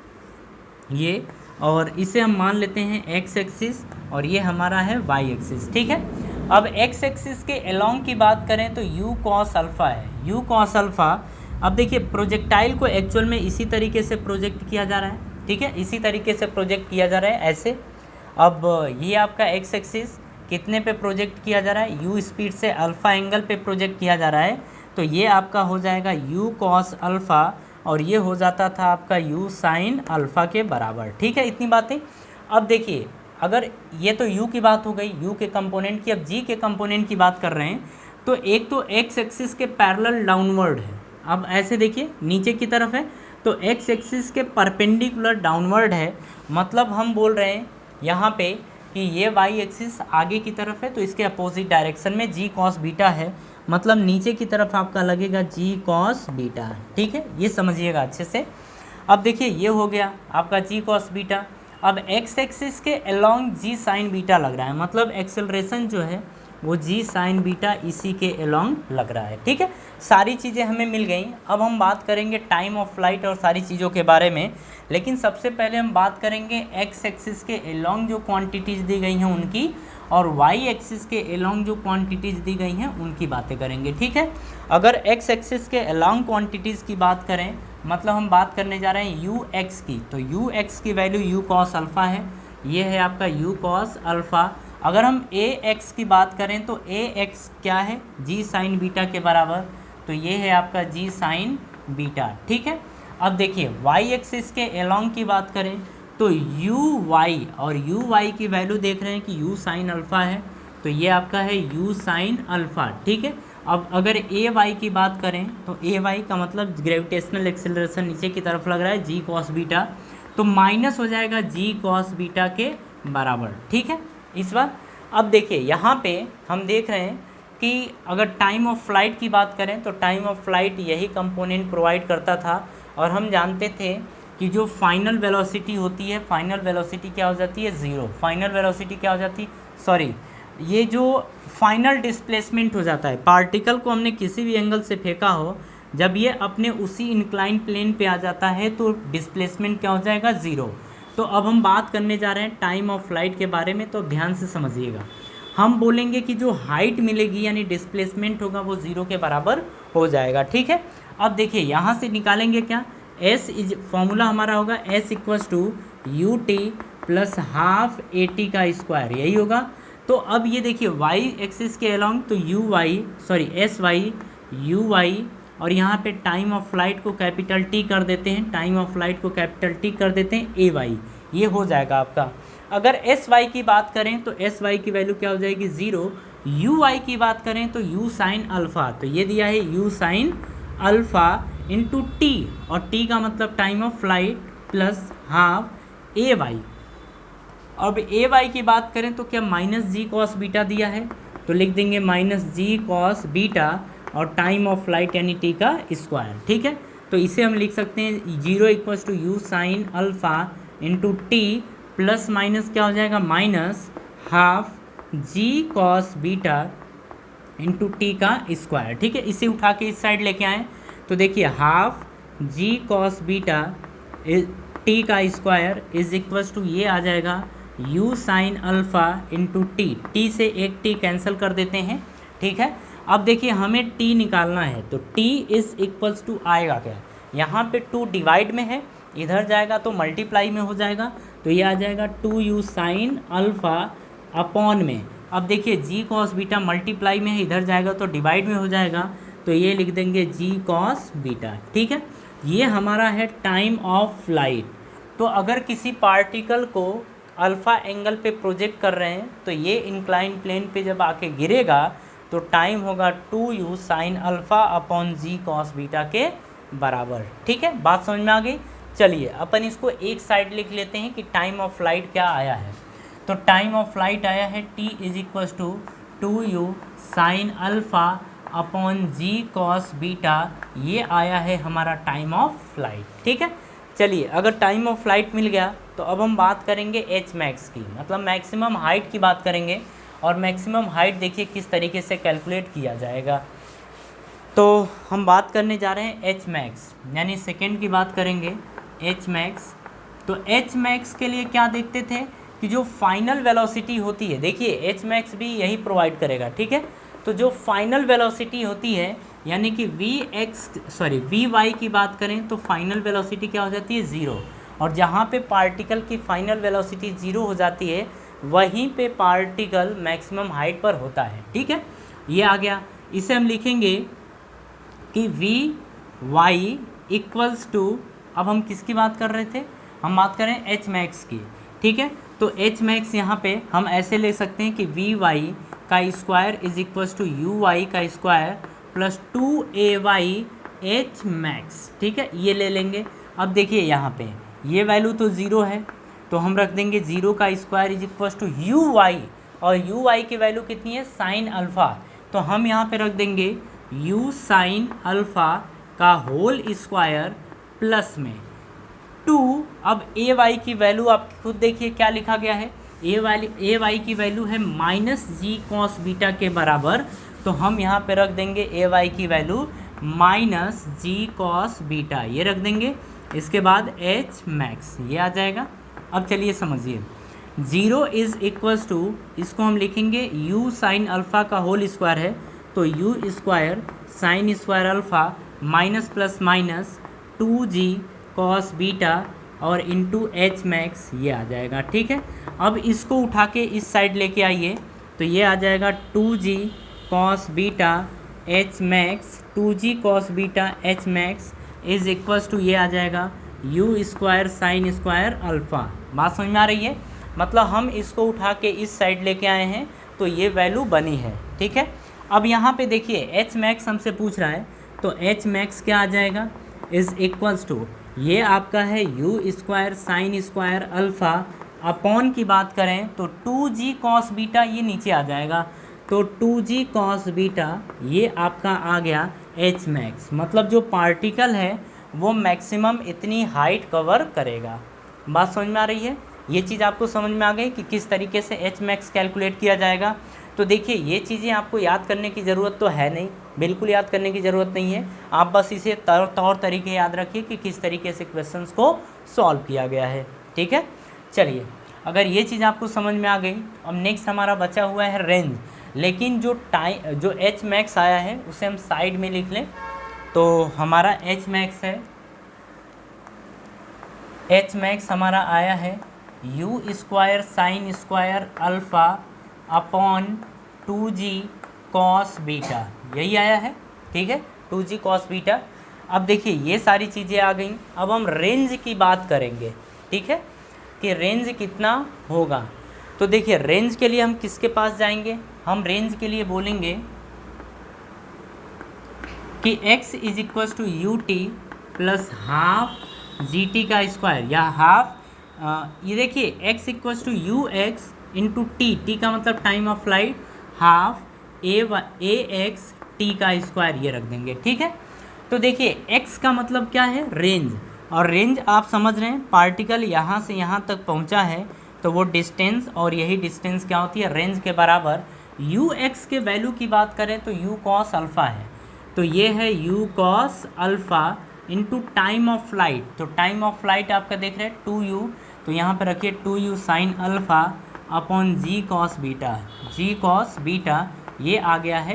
ये, और इसे हम मान लेते हैं एक्स एक्सिस और ये हमारा है वाई एक्सिस, ठीक है। अब एक्स एक्सिस के एलोंग की बात करें तो यू कॉस अल्फ़ा है, यू कॉस अल्फ़ा। अब देखिए प्रोजेक्टाइल को एक्चुअल में इसी तरीके से प्रोजेक्ट किया जा रहा है, ठीक है, इसी तरीके से प्रोजेक्ट किया जा रहा है ऐसे। अब ये आपका एक्स एक्सिस कितने पे प्रोजेक्ट किया जा रहा है, यू स्पीड से अल्फ़ा एंगल पे प्रोजेक्ट किया जा रहा है, तो ये आपका हो जाएगा यू कॉस अल्फ़ा और ये हो जाता था आपका u साइन अल्फ़ा के बराबर, ठीक है। इतनी बातें। अब देखिए अगर ये तो u की बात हो गई, u के कंपोनेंट की। अब g के कंपोनेंट की बात कर रहे हैं तो एक तो x एक्सिस के पैरेलल डाउनवर्ड है। अब ऐसे देखिए नीचे की तरफ है तो x एक्सिस के परपेंडिकुलर डाउनवर्ड है, मतलब हम बोल रहे हैं यहाँ पे कि ये y एक्सिस आगे की तरफ है तो इसके अपोजिट डायरेक्शन में g कॉस बीटा है, मतलब नीचे की तरफ आपका लगेगा जी कॉस बीटा, ठीक है। ये समझिएगा अच्छे से। अब देखिए ये हो गया आपका जी कॉस बीटा। अब एक्स एक्सिस के अलोंग जी साइन बीटा लग रहा है, मतलब एक्सेलरेशन जो है वो जी साइन बीटा इसी के अलोंग लग रहा है। ठीक है, सारी चीज़ें हमें मिल गई। अब हम बात करेंगे टाइम ऑफ फ्लाइट और सारी चीज़ों के बारे में, लेकिन सबसे पहले हम बात करेंगे एक्स एक्सिस के अलोंग जो क्वांटिटीज़ दी गई हैं उनकी, और वाई एक्सिस के अलोंग जो क्वांटिटीज़ दी गई हैं उनकी बातें करेंगे। ठीक है, अगर एक्स एक्सिस के अलोंग क्वांटिटीज़ की बात करें, मतलब हम बात करने जा रहे हैं यू एक्स की, तो यू एक्स की वैल्यू यू कॉस अल्फ़ा है, ये है आपका यू कॉस अल्फ़ा। अगर हम ए एक्स की बात करें तो ए एक्स क्या है, जी साइन बीटा के बराबर, तो ये है आपका जी साइन बीटा। ठीक है, अब देखिए वाई एक्सिस के अलोंग की बात करें तो यू वाई, और यू वाई की वैल्यू देख रहे हैं कि यू साइन अल्फ़ा है, तो ये आपका है यू साइन अल्फ़ा। ठीक है, अब अगर ए वाई की बात करें तो ए वाई का मतलब ग्रेविटेशनल एक्सेलरेशन नीचे की तरफ लग रहा है जी कॉस बीटा, तो माइनस हो जाएगा जी कॉस बीटा के बराबर। ठीक है, इस बार अब देखिए यहाँ पे हम देख रहे हैं कि अगर टाइम ऑफ फ्लाइट की बात करें तो टाइम ऑफ फ्लाइट यही कंपोनेंट प्रोवाइड करता था, और हम जानते थे कि जो फाइनल वेलोसिटी होती है, फाइनल वेलोसिटी क्या हो जाती है, ज़ीरो। फाइनल वेलोसिटी क्या हो जाती है, सॉरी, ये जो फाइनल डिस्प्लेसमेंट हो जाता है, पार्टिकल को हमने किसी भी एंगल से फेंका हो, जब ये अपने उसी इंक्लाइन प्लेन पे आ जाता है तो डिस्प्लेसमेंट क्या हो जाएगा, ज़ीरो। तो अब हम बात करने जा रहे हैं टाइम ऑफ फ्लाइट के बारे में, तो ध्यान से समझिएगा। हम बोलेंगे कि जो हाइट मिलेगी यानी डिस्प्लेसमेंट होगा वो ज़ीरो के बराबर हो जाएगा। ठीक है, अब देखिए यहाँ से निकालेंगे क्या, एस इज फॉर्मूला हमारा होगा s equals to u t plus half a t का स्क्वायर, यही होगा। तो अब ये देखिए वाई एक्सिस के अलोंग तो u y, sorry s y u y, और यहाँ पे टाइम ऑफ फ्लाइट को कैपिटल टी कर देते हैं, टाइम ऑफ फ्लाइट को कैपिटल टी कर देते हैं ए वाई, ये हो जाएगा आपका। अगर एस वाई की बात करें तो एस वाई की वैल्यू क्या हो जाएगी, ज़ीरो। यू वाई की बात करें तो यू साइन अल्फ़ा, तो ये दिया है u sine alpha into t, और टी का मतलब time of flight plus half a y. अब ए वाई की बात करें तो क्या माइनस जी कॉस बीटा दिया है, तो लिख देंगे माइनस जी कॉस बीटा और टाइम ऑफ फ्लाइट यानी टी का स्क्वायर। ठीक है, तो इसे हम लिख सकते हैं zero equals to u sine alpha into t plus minus क्या हो जाएगा, minus half g cos beta into t का स्क्वायर। ठीक है, इसे उठा के इस साइड लेके आएँ तो देखिए half g cos beta T का स्क्वायर इज इक्वल्स टू ये आ जाएगा you sine alpha into t, T से एक टी कैंसिल कर देते हैं। ठीक है, अब देखिए हमें टी निकालना है, तो टी इज़ इक्वल्स टू आएगा क्या, यहाँ पे टू डिवाइड में है, इधर जाएगा तो मल्टीप्लाई में हो जाएगा, तो ये आ जाएगा two u sine alpha upon में। अब देखिए जी कॉस बीटा मल्टीप्लाई में है, इधर जाएगा तो डिवाइड में हो जाएगा, तो ये लिख देंगे जी कॉस बीटा। ठीक है, ये हमारा है टाइम ऑफ फ्लाइट। तो अगर किसी पार्टिकल को अल्फ़ा एंगल पे प्रोजेक्ट कर रहे हैं तो ये इंक्लाइन प्लेन पे जब आके गिरेगा तो टाइम होगा two u sine alpha upon g cos beta के बराबर। ठीक है, बात समझ में आ गई। चलिए अपन इसको एक साइड लिख लेते हैं कि टाइम ऑफ फ्लाइट क्या आया है। तो टाइम ऑफ फ्लाइट आया है t is equals to two u sine alpha upon g cos beta, ये आया है हमारा टाइम ऑफ फ्लाइट। ठीक है, चलिए अगर टाइम ऑफ फ्लाइट मिल गया तो अब हम बात करेंगे एच मैक्स की, मतलब मैक्सिमम हाइट की बात करेंगे। और मैक्सिमम हाइट देखिए किस तरीके से कैलकुलेट किया जाएगा। तो हम बात करने जा रहे हैं एच मैक्स, यानी सेकेंड की बात करेंगे एच मैक्स। तो एच मैक्स के लिए क्या देखते थे कि जो फाइनल वेलोसिटी होती है, देखिए एच मैक्स भी यही प्रोवाइड करेगा। ठीक है, तो जो फाइनल वेलोसिटी होती है यानी कि वी वाई की बात करें तो फाइनल वेलोसिटी क्या हो जाती है, ज़ीरो। और जहाँ पे पार्टिकल की फाइनल वेलोसिटी ज़ीरो हो जाती है वहीं पे पार्टिकल मैक्सिमम हाइट पर होता है। ठीक है, ये आ गया। इसे हम लिखेंगे कि वी वाई इक्वल्स टू, अब हम किसकी बात कर रहे थे, हम बात करें एच मैक्स की। ठीक है, तो एच मैक्स यहाँ पे हम ऐसे ले सकते हैं कि वी वाई का square is equals to u y का square plus two a y h max. ठीक है, ये ले लेंगे। अब देखिए यहाँ पे ये वैल्यू तो ज़ीरो है तो हम रख देंगे ज़ीरो का square is equals to u y, और यू वाई की वैल्यू कितनी है, साइन अल्फ़ा, तो हम यहाँ पे रख देंगे यू साइन अल्फ़ा का होल स्क्वायर प्लस में टू। अब ए वाई की वैल्यू आप खुद देखिए क्या लिखा गया है, ए वाई की वैल्यू है माइनस जी कॉस बीटा के बराबर, तो हम यहाँ पे रख देंगे ए वाई की value minus g cos beta, ये रख देंगे। इसके बाद एच मैक्स ये आ जाएगा। अब चलिए समझिए, 0 इज़ इक्वल्स टू, इसको हम लिखेंगे u साइन अल्फ़ा का होल स्क्वायर है, तो u square sine square alpha minus plus minus 2g cos beta और इंटू एच मैक्स ये आ जाएगा। ठीक है, अब इसको उठा के इस साइड लेके आइए, तो ये आ जाएगा 2g cos beta h max, 2g cos beta h max is equals to, ये आ जाएगा u square sine square alpha. बात समझ में आ रही है? मतलब हम इसको उठा के इस साइड लेके आए हैं, तो ये वैल्यू बनी है। ठीक है, अब यहाँ पे देखिए एच मैक्स हमसे पूछ रहा है, तो एच मैक्स क्या आ जाएगा, इज़ इक्वल्स टू, ये आपका है u square sine square alpha, upon की बात करें तो 2g कॉस बीटा, ये नीचे आ जाएगा, तो 2g कॉस बीटा ये आपका आ गया एच मैक्स। मतलब जो पार्टिकल है वो मैक्सिमम इतनी हाइट कवर करेगा। बात समझ में आ रही है? ये चीज़ आपको समझ में आ गई कि किस तरीके से एच मैक्स कैलकुलेट किया जाएगा। तो देखिए ये चीज़ें आपको याद करने की ज़रूरत तो है नहीं, बिल्कुल याद करने की ज़रूरत नहीं है। आप बस इसे तौर तरीके याद रखिए कि किस तरीके से क्वेश्चंस को सॉल्व किया गया है। ठीक है, चलिए अगर ये चीज़ आपको समझ में आ गई, अब नेक्स्ट हमारा बचा हुआ है रेंज। लेकिन जो एच मैक्स आया है उसे हम साइड में लिख लें, तो हमारा एच मैक्स है, एच मैक्स हमारा आया है u square sine square alpha upon 2g cos beta, यही आया है। ठीक है, 2g कॉस बीटा। अब देखिए ये सारी चीज़ें आ गई, अब हम रेंज की बात करेंगे। ठीक है, कि रेंज कितना होगा। तो देखिए रेंज के लिए हम किसके पास जाएंगे, हम रेंज के लिए बोलेंगे कि x is equals to u t plus half g t का स्क्वायर, या हाफ ये देखिए x equals to u x into t, t का मतलब time of flight, half a x t का स्क्वायर ये रख देंगे। ठीक है, तो देखिए x का मतलब क्या है, रेंज, और रेंज आप समझ रहे हैं पार्टिकल यहाँ से यहाँ तक पहुँचा है, तो वो डिस्टेंस, और यही डिस्टेंस क्या होती है, रेंज के बराबर। यू एक्स के वैल्यू की बात करें तो यू कॉस अल्फ़ा है, तो ये है you cos alpha into time of flight, तो टाइम ऑफ फ्लाइट आपका देख रहे हैं 2u, तो यहाँ पर रखिए 2u sine alpha upon g cos beta, जी कॉस बीटा ये आ गया है,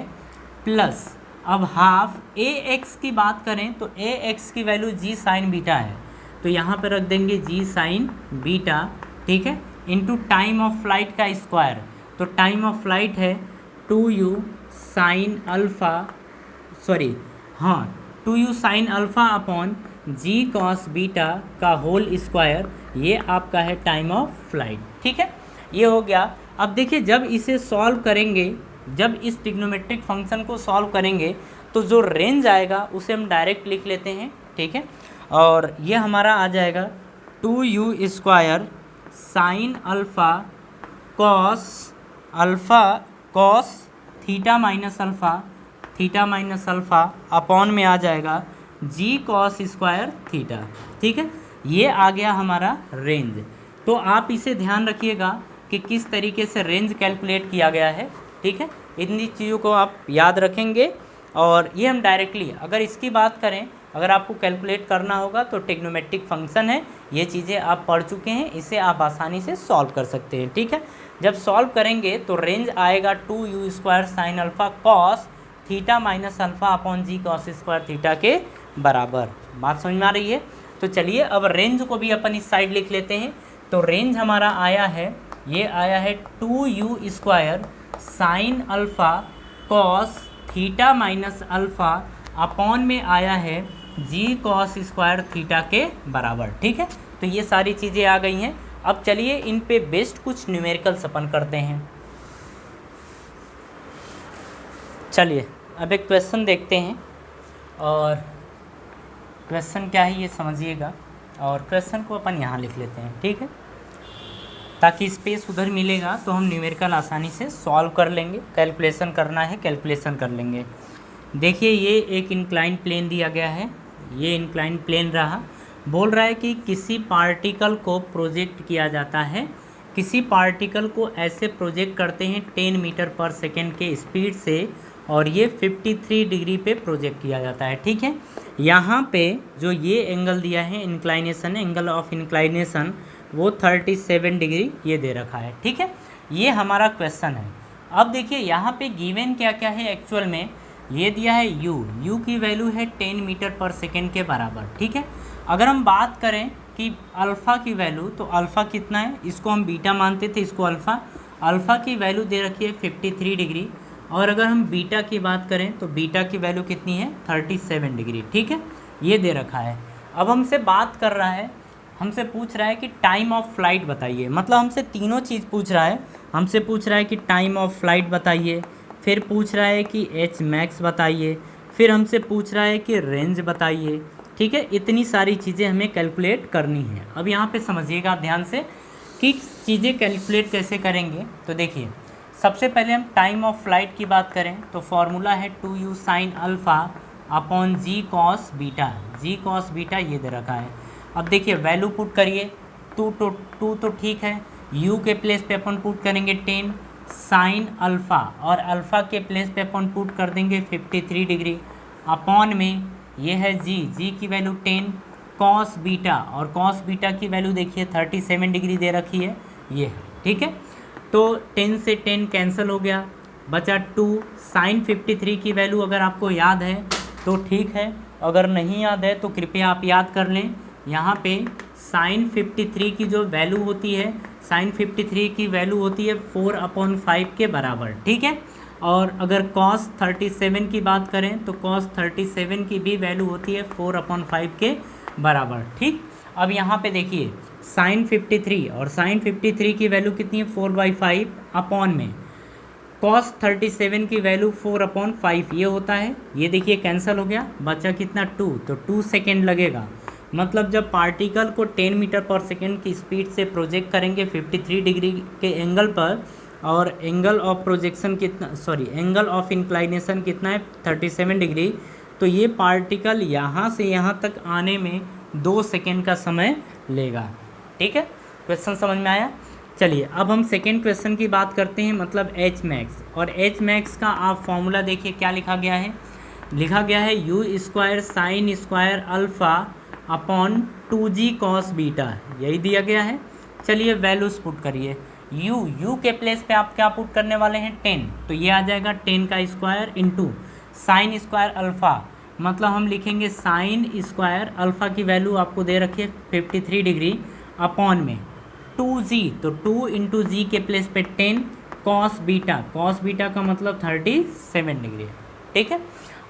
प्लस अब हाफ ए एक्स की बात करें तो ए एक्स की वैल्यू जी साइन बीटा है, तो यहाँ पर रख देंगे जी साइन बीटा। ठीक है, इंटू टाइम ऑफ फ्लाइट का स्क्वायर, तो टाइम ऑफ फ्लाइट है 2u साइन अल्फ़ा, सॉरी हाँ 2u sine alpha upon g cos beta का होल स्क्वायर, ये आपका है टाइम ऑफ फ्लाइट। ठीक है, ये हो गया। अब देखिए जब इसे सॉल्व करेंगे, जब इस ट्रिग्नोमेट्रिक फंक्शन को सॉल्व करेंगे तो जो रेंज आएगा उसे हम डायरेक्ट लिख लेते हैं। ठीक है, और ये हमारा आ जाएगा 2u square sine alpha cos theta minus alpha, theta minus alpha upon में आ जाएगा जी कॉस स्क्वायर थीटा। ठीक है, ये आ गया हमारा रेंज। तो आप इसे ध्यान रखिएगा कि किस तरीके से रेंज कैलकुलेट किया गया है। ठीक है, इतनी चीज़ों को आप याद रखेंगे, और ये हम डायरेक्टली अगर इसकी बात करें, अगर आपको कैलकुलेट करना होगा तो ट्रिग्नोमेट्रिक फंक्शन है, ये चीज़ें आप पढ़ चुके हैं, इसे आप आसानी से सॉल्व कर सकते हैं। ठीक है, जब सॉल्व करेंगे तो रेंज आएगा 2u square sine alpha cos theta minus alpha upon g cos square theta के बराबर। बात समझ में आ रही है? तो चलिए अब रेंज को भी अपन इस साइड लिख लेते हैं। तो रेंज हमारा आया है, ये आया है 2u square sine alpha cos theta minus alpha upon में आया है जी कॉस स्क्वायर थीटा के बराबर। ठीक है, तो ये सारी चीज़ें आ गई हैं। अब चलिए इन पे बेस्ड कुछ न्यूमेरिकल्स अपन करते हैं। चलिए अब एक क्वेश्चन देखते हैं, और क्वेश्चन क्या है ये समझिएगा, और क्वेश्चन को अपन यहाँ लिख लेते हैं। ठीक है, ताकि स्पेस उधर मिलेगा तो हम न्यूमेरिकल आसानी से सॉल्व कर लेंगे। कैलकुलेशन करना है, कैलकुलेशन कर लेंगे। देखिए ये एक इंक्लाइन प्लेन दिया गया है, ये इंक्लाइन प्लेन रहा, बोल रहा है कि किसी पार्टिकल को प्रोजेक्ट किया जाता है किसी पार्टिकल को ऐसे प्रोजेक्ट करते हैं 10 मीटर पर सेकेंड के स्पीड से और ये 53 डिग्री पे प्रोजेक्ट किया जाता है। ठीक है, यहाँ पे जो ये एंगल दिया है इंक्लाइनेशन, एंगल ऑफ इंक्लाइनेशन वो 37 डिग्री ये दे रखा है। ठीक है, ये हमारा क्वेश्चन है। अब देखिए यहाँ पे गिवन क्या क्या है एक्चुअल में, ये दिया है यू की वैल्यू है 10 मीटर पर सेकेंड के बराबर। ठीक है, अगर हम बात करें कि अल्फ़ा की वैल्यू, तो अल्फ़ा कितना है, इसको हम बीटा मानते थे, इसको अल्फ़ा की वैल्यू दे रखी है 53 डिग्री। और अगर हम बीटा की बात करें तो बीटा की वैल्यू कितनी है 37 डिग्री। ठीक है, ये दे रखा है। अब हमसे बात कर रहा है, हमसे पूछ रहा है कि टाइम ऑफ फ्लाइट बताइए, मतलब हमसे तीनों चीज़ पूछ रहा है। हमसे पूछ रहा है कि टाइम ऑफ फ्लाइट बताइए, फिर पूछ रहा है कि एच मैक्स बताइए, फिर हमसे पूछ रहा है कि रेंज बताइए। ठीक है, इतनी सारी चीज़ें हमें कैलकुलेट करनी है। अब यहाँ पे समझिएगा आप ध्यान से कि चीज़ें कैलकुलेट कैसे करेंगे। तो देखिए, सबसे पहले हम टाइम ऑफ फ्लाइट की बात करें तो फॉर्मूला है 2u sine alpha upon g cos beta. जी कॉस बीटा ये दे रखा है। अब देखिए वैल्यू पुट करिए, टू तो ठीक है, u के प्लेस पे अपन पुट करेंगे 10 साइन अल्फ़ा और अल्फ़ा के प्लेस पे अपन पुट कर देंगे 53 डिग्री अपॉन में ये है जी की वैल्यू 10 कॉस बीटा, और कॉस बीटा की वैल्यू देखिए 37 डिग्री दे रखी है ये। ठीक है, तो 10 से 10 कैंसिल हो गया, बचा 2 साइन 53 की वैल्यू अगर आपको याद है तो ठीक है, अगर नहीं याद है तो कृपया आप याद कर लें। यहाँ पे साइन 53 की जो वैल्यू होती है, साइन 53 की वैल्यू होती है 4/5 के बराबर। ठीक है, और अगर कॉस 37 की बात करें तो कॉस 37 की भी वैल्यू होती है 4/5 के बराबर। ठीक, अब यहाँ पे देखिए साइन 53 और साइन 53 की वैल्यू कितनी है 4/5 अपॉन में कॉस 37 की वैल्यू 4/5 ये होता है। ये देखिए कैंसिल हो गया, बचा कितना 2, तो 2 सेकेंड लगेगा। मतलब जब पार्टिकल को 10 मीटर पर सेकेंड की स्पीड से प्रोजेक्ट करेंगे 53 डिग्री के एंगल पर, और एंगल ऑफ प्रोजेक्शन कितना, एंगल ऑफ इंक्लाइनेशन कितना है 37 डिग्री, तो ये पार्टिकल यहाँ से यहाँ तक आने में 2 सेकेंड का समय लेगा। ठीक है, क्वेश्चन समझ में आया। चलिए अब हम सेकेंड क्वेश्चन की बात करते हैं, मतलब एच मैक्स। और एच मैक्स का आप फॉर्मूला देखिए क्या लिखा गया है, लिखा गया है you square sine square alpha upon 2g cos beta, यही दिया गया है। चलिए वैल्यूज पुट करिए, यू के प्लेस पे आप क्या पुट करने वाले हैं 10, तो ये आ जाएगा 10 का square into sine square alpha, मतलब हम लिखेंगे साइन स्क्वायर अल्फ़ा की वैल्यू आपको दे रखी है 53 डिग्री अपॉन में 2g, तो 2 इंटू जी के प्लेस पे 10 कॉस बीटा का मतलब 37 डिग्री है। ठीक है,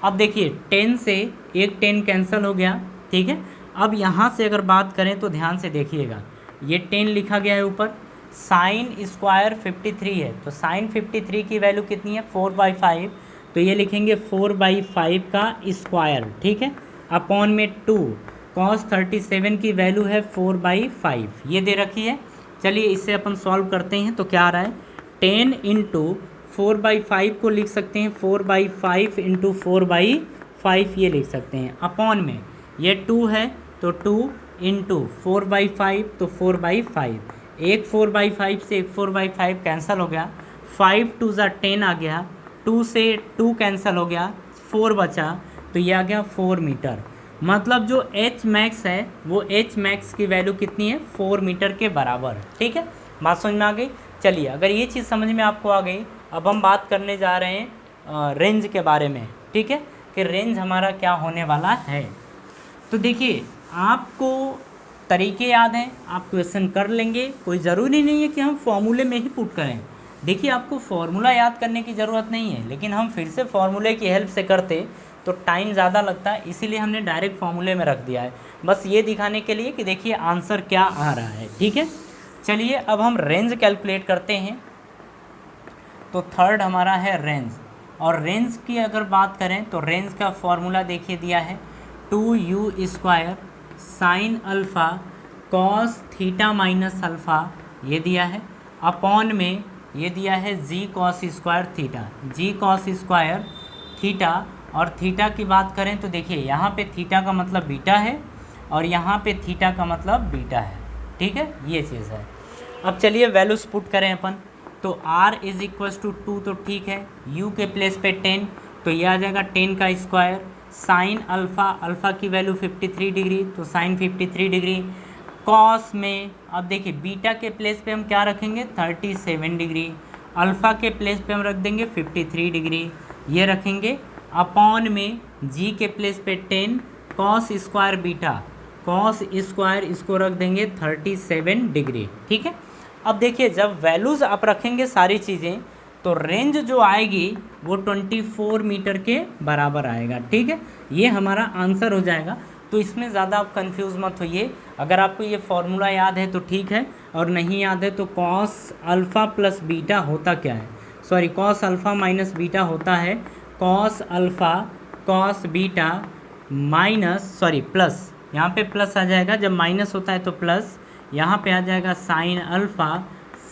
अब देखिए 10 से एक 10 कैंसिल हो गया। ठीक है, अब यहाँ से अगर बात करें तो ध्यान से देखिएगा, ये 10 लिखा गया है ऊपर, साइन स्क्वायर 53 है, तो साइन 53 की वैल्यू कितनी है 4/5, तो ये लिखेंगे 4/5 का स्क्वायर। ठीक है, अपॉन में 2 कॉस 37 की वैल्यू है 4/5 ये दे रखी है। चलिए इसे अपन सॉल्व करते हैं, तो क्या आ रहा है 10 इंटू 4/5 को लिख सकते हैं 4/5 इंटू 4/5 ये लिख सकते हैं, अपॉन में ये 2 है तो 2 इंटू 4/5 तो 4/5, एक 4/5 से एक 4/5 कैंसिल हो गया, 5 2 ज़ा 10 आ गया, 2 से 2 कैंसिल हो गया, 4 बचा, तो ये आ गया 4 मीटर। मतलब जो एच मैक्स है वो एच मैक्स की वैल्यू कितनी है 4 मीटर के बराबर। ठीक है, बात समझ में आ गई। चलिए अगर ये चीज़ समझ में आपको आ गई, अब हम बात करने जा रहे हैं रेंज के बारे में। ठीक है, कि रेंज हमारा क्या होने वाला है। तो देखिए आपको तरीके याद हैं, आप क्वेश्चन कर लेंगे, कोई ज़रूरी नहीं है कि हम फॉर्मूले में ही पुट करें। देखिए आपको फॉर्मूला याद करने की ज़रूरत नहीं है, लेकिन हम फिर से फॉर्मूले की हेल्प से करते तो टाइम ज़्यादा लगता है, इसीलिए हमने डायरेक्ट फॉर्मूले में रख दिया है, बस ये दिखाने के लिए कि देखिए आंसर क्या आ रहा है। ठीक है, चलिए अब हम रेंज कैलकुलेट करते हैं। तो थर्ड हमारा है रेंज, और रेंज की अगर बात करें तो रेंज का फॉर्मूला देखिए दिया है 2u square sine alpha cos theta minus alpha ये दिया है, अपॉन में ये दिया है जी कॉस स्क्वायर थीटा, जी कॉस स्क्वायर थीटा। और थीटा की बात करें तो देखिए यहाँ पे थीटा का मतलब बीटा है और यहाँ पे थीटा का मतलब बीटा है। ठीक है, ये चीज़ है। अब चलिए वैल्यूज पुट करें अपन, तो r इज इक्वल्स टू 2 तो ठीक है, u के प्लेस पे 10 तो ये आ जाएगा 10 का स्क्वायर, साइन अल्फ़ा, अल्फ़ा की वैल्यू 53 डिग्री तो साइन 53 डिग्री, कॉस में अब देखिए बीटा के प्लेस पे हम क्या रखेंगे 37 डिग्री, अल्फ़ा के प्लेस पे हम रख देंगे 53 डिग्री ये रखेंगे, अपॉन में जी के प्लेस पे 10 cos square beta, cos square इसको रख देंगे 37 डिग्री। ठीक है, अब देखिए जब वैल्यूज़ आप रखेंगे सारी चीज़ें तो रेंज जो आएगी वो 24 मीटर के बराबर आएगा। ठीक है, ये हमारा आंसर हो जाएगा। तो इसमें ज़्यादा आप कंफ्यूज मत होइए, अगर आपको ये फॉर्मूला याद है तो ठीक है, और नहीं याद है तो कॉस अल्फ़ा प्लस बीटा होता क्या है, sorry cos alpha minus beta होता है cos alpha cos beta minus sorry plus, यहाँ पे प्लस आ जाएगा, जब माइनस होता है तो प्लस, यहाँ पे आ जाएगा साइन अल्फ़ा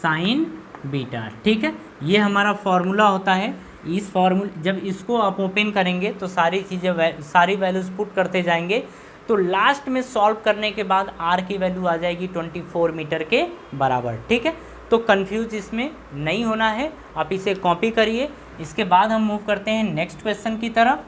साइन बीटा। ठीक है, ये हमारा फॉर्मूला होता है। इस फॉर्मूले जब इसको आप ओपन करेंगे तो सारी चीज़ें सारी वैल्यूज़ पुट करते जाएंगे, तो लास्ट में सॉल्व करने के बाद आर की वैल्यू आ जाएगी 24 मीटर के बराबर। ठीक है, तो कंफ्यूज इसमें नहीं होना है, आप इसे कॉपी करिए। इसके बाद हम मूव करते हैं नेक्स्ट क्वेश्चन की तरफ।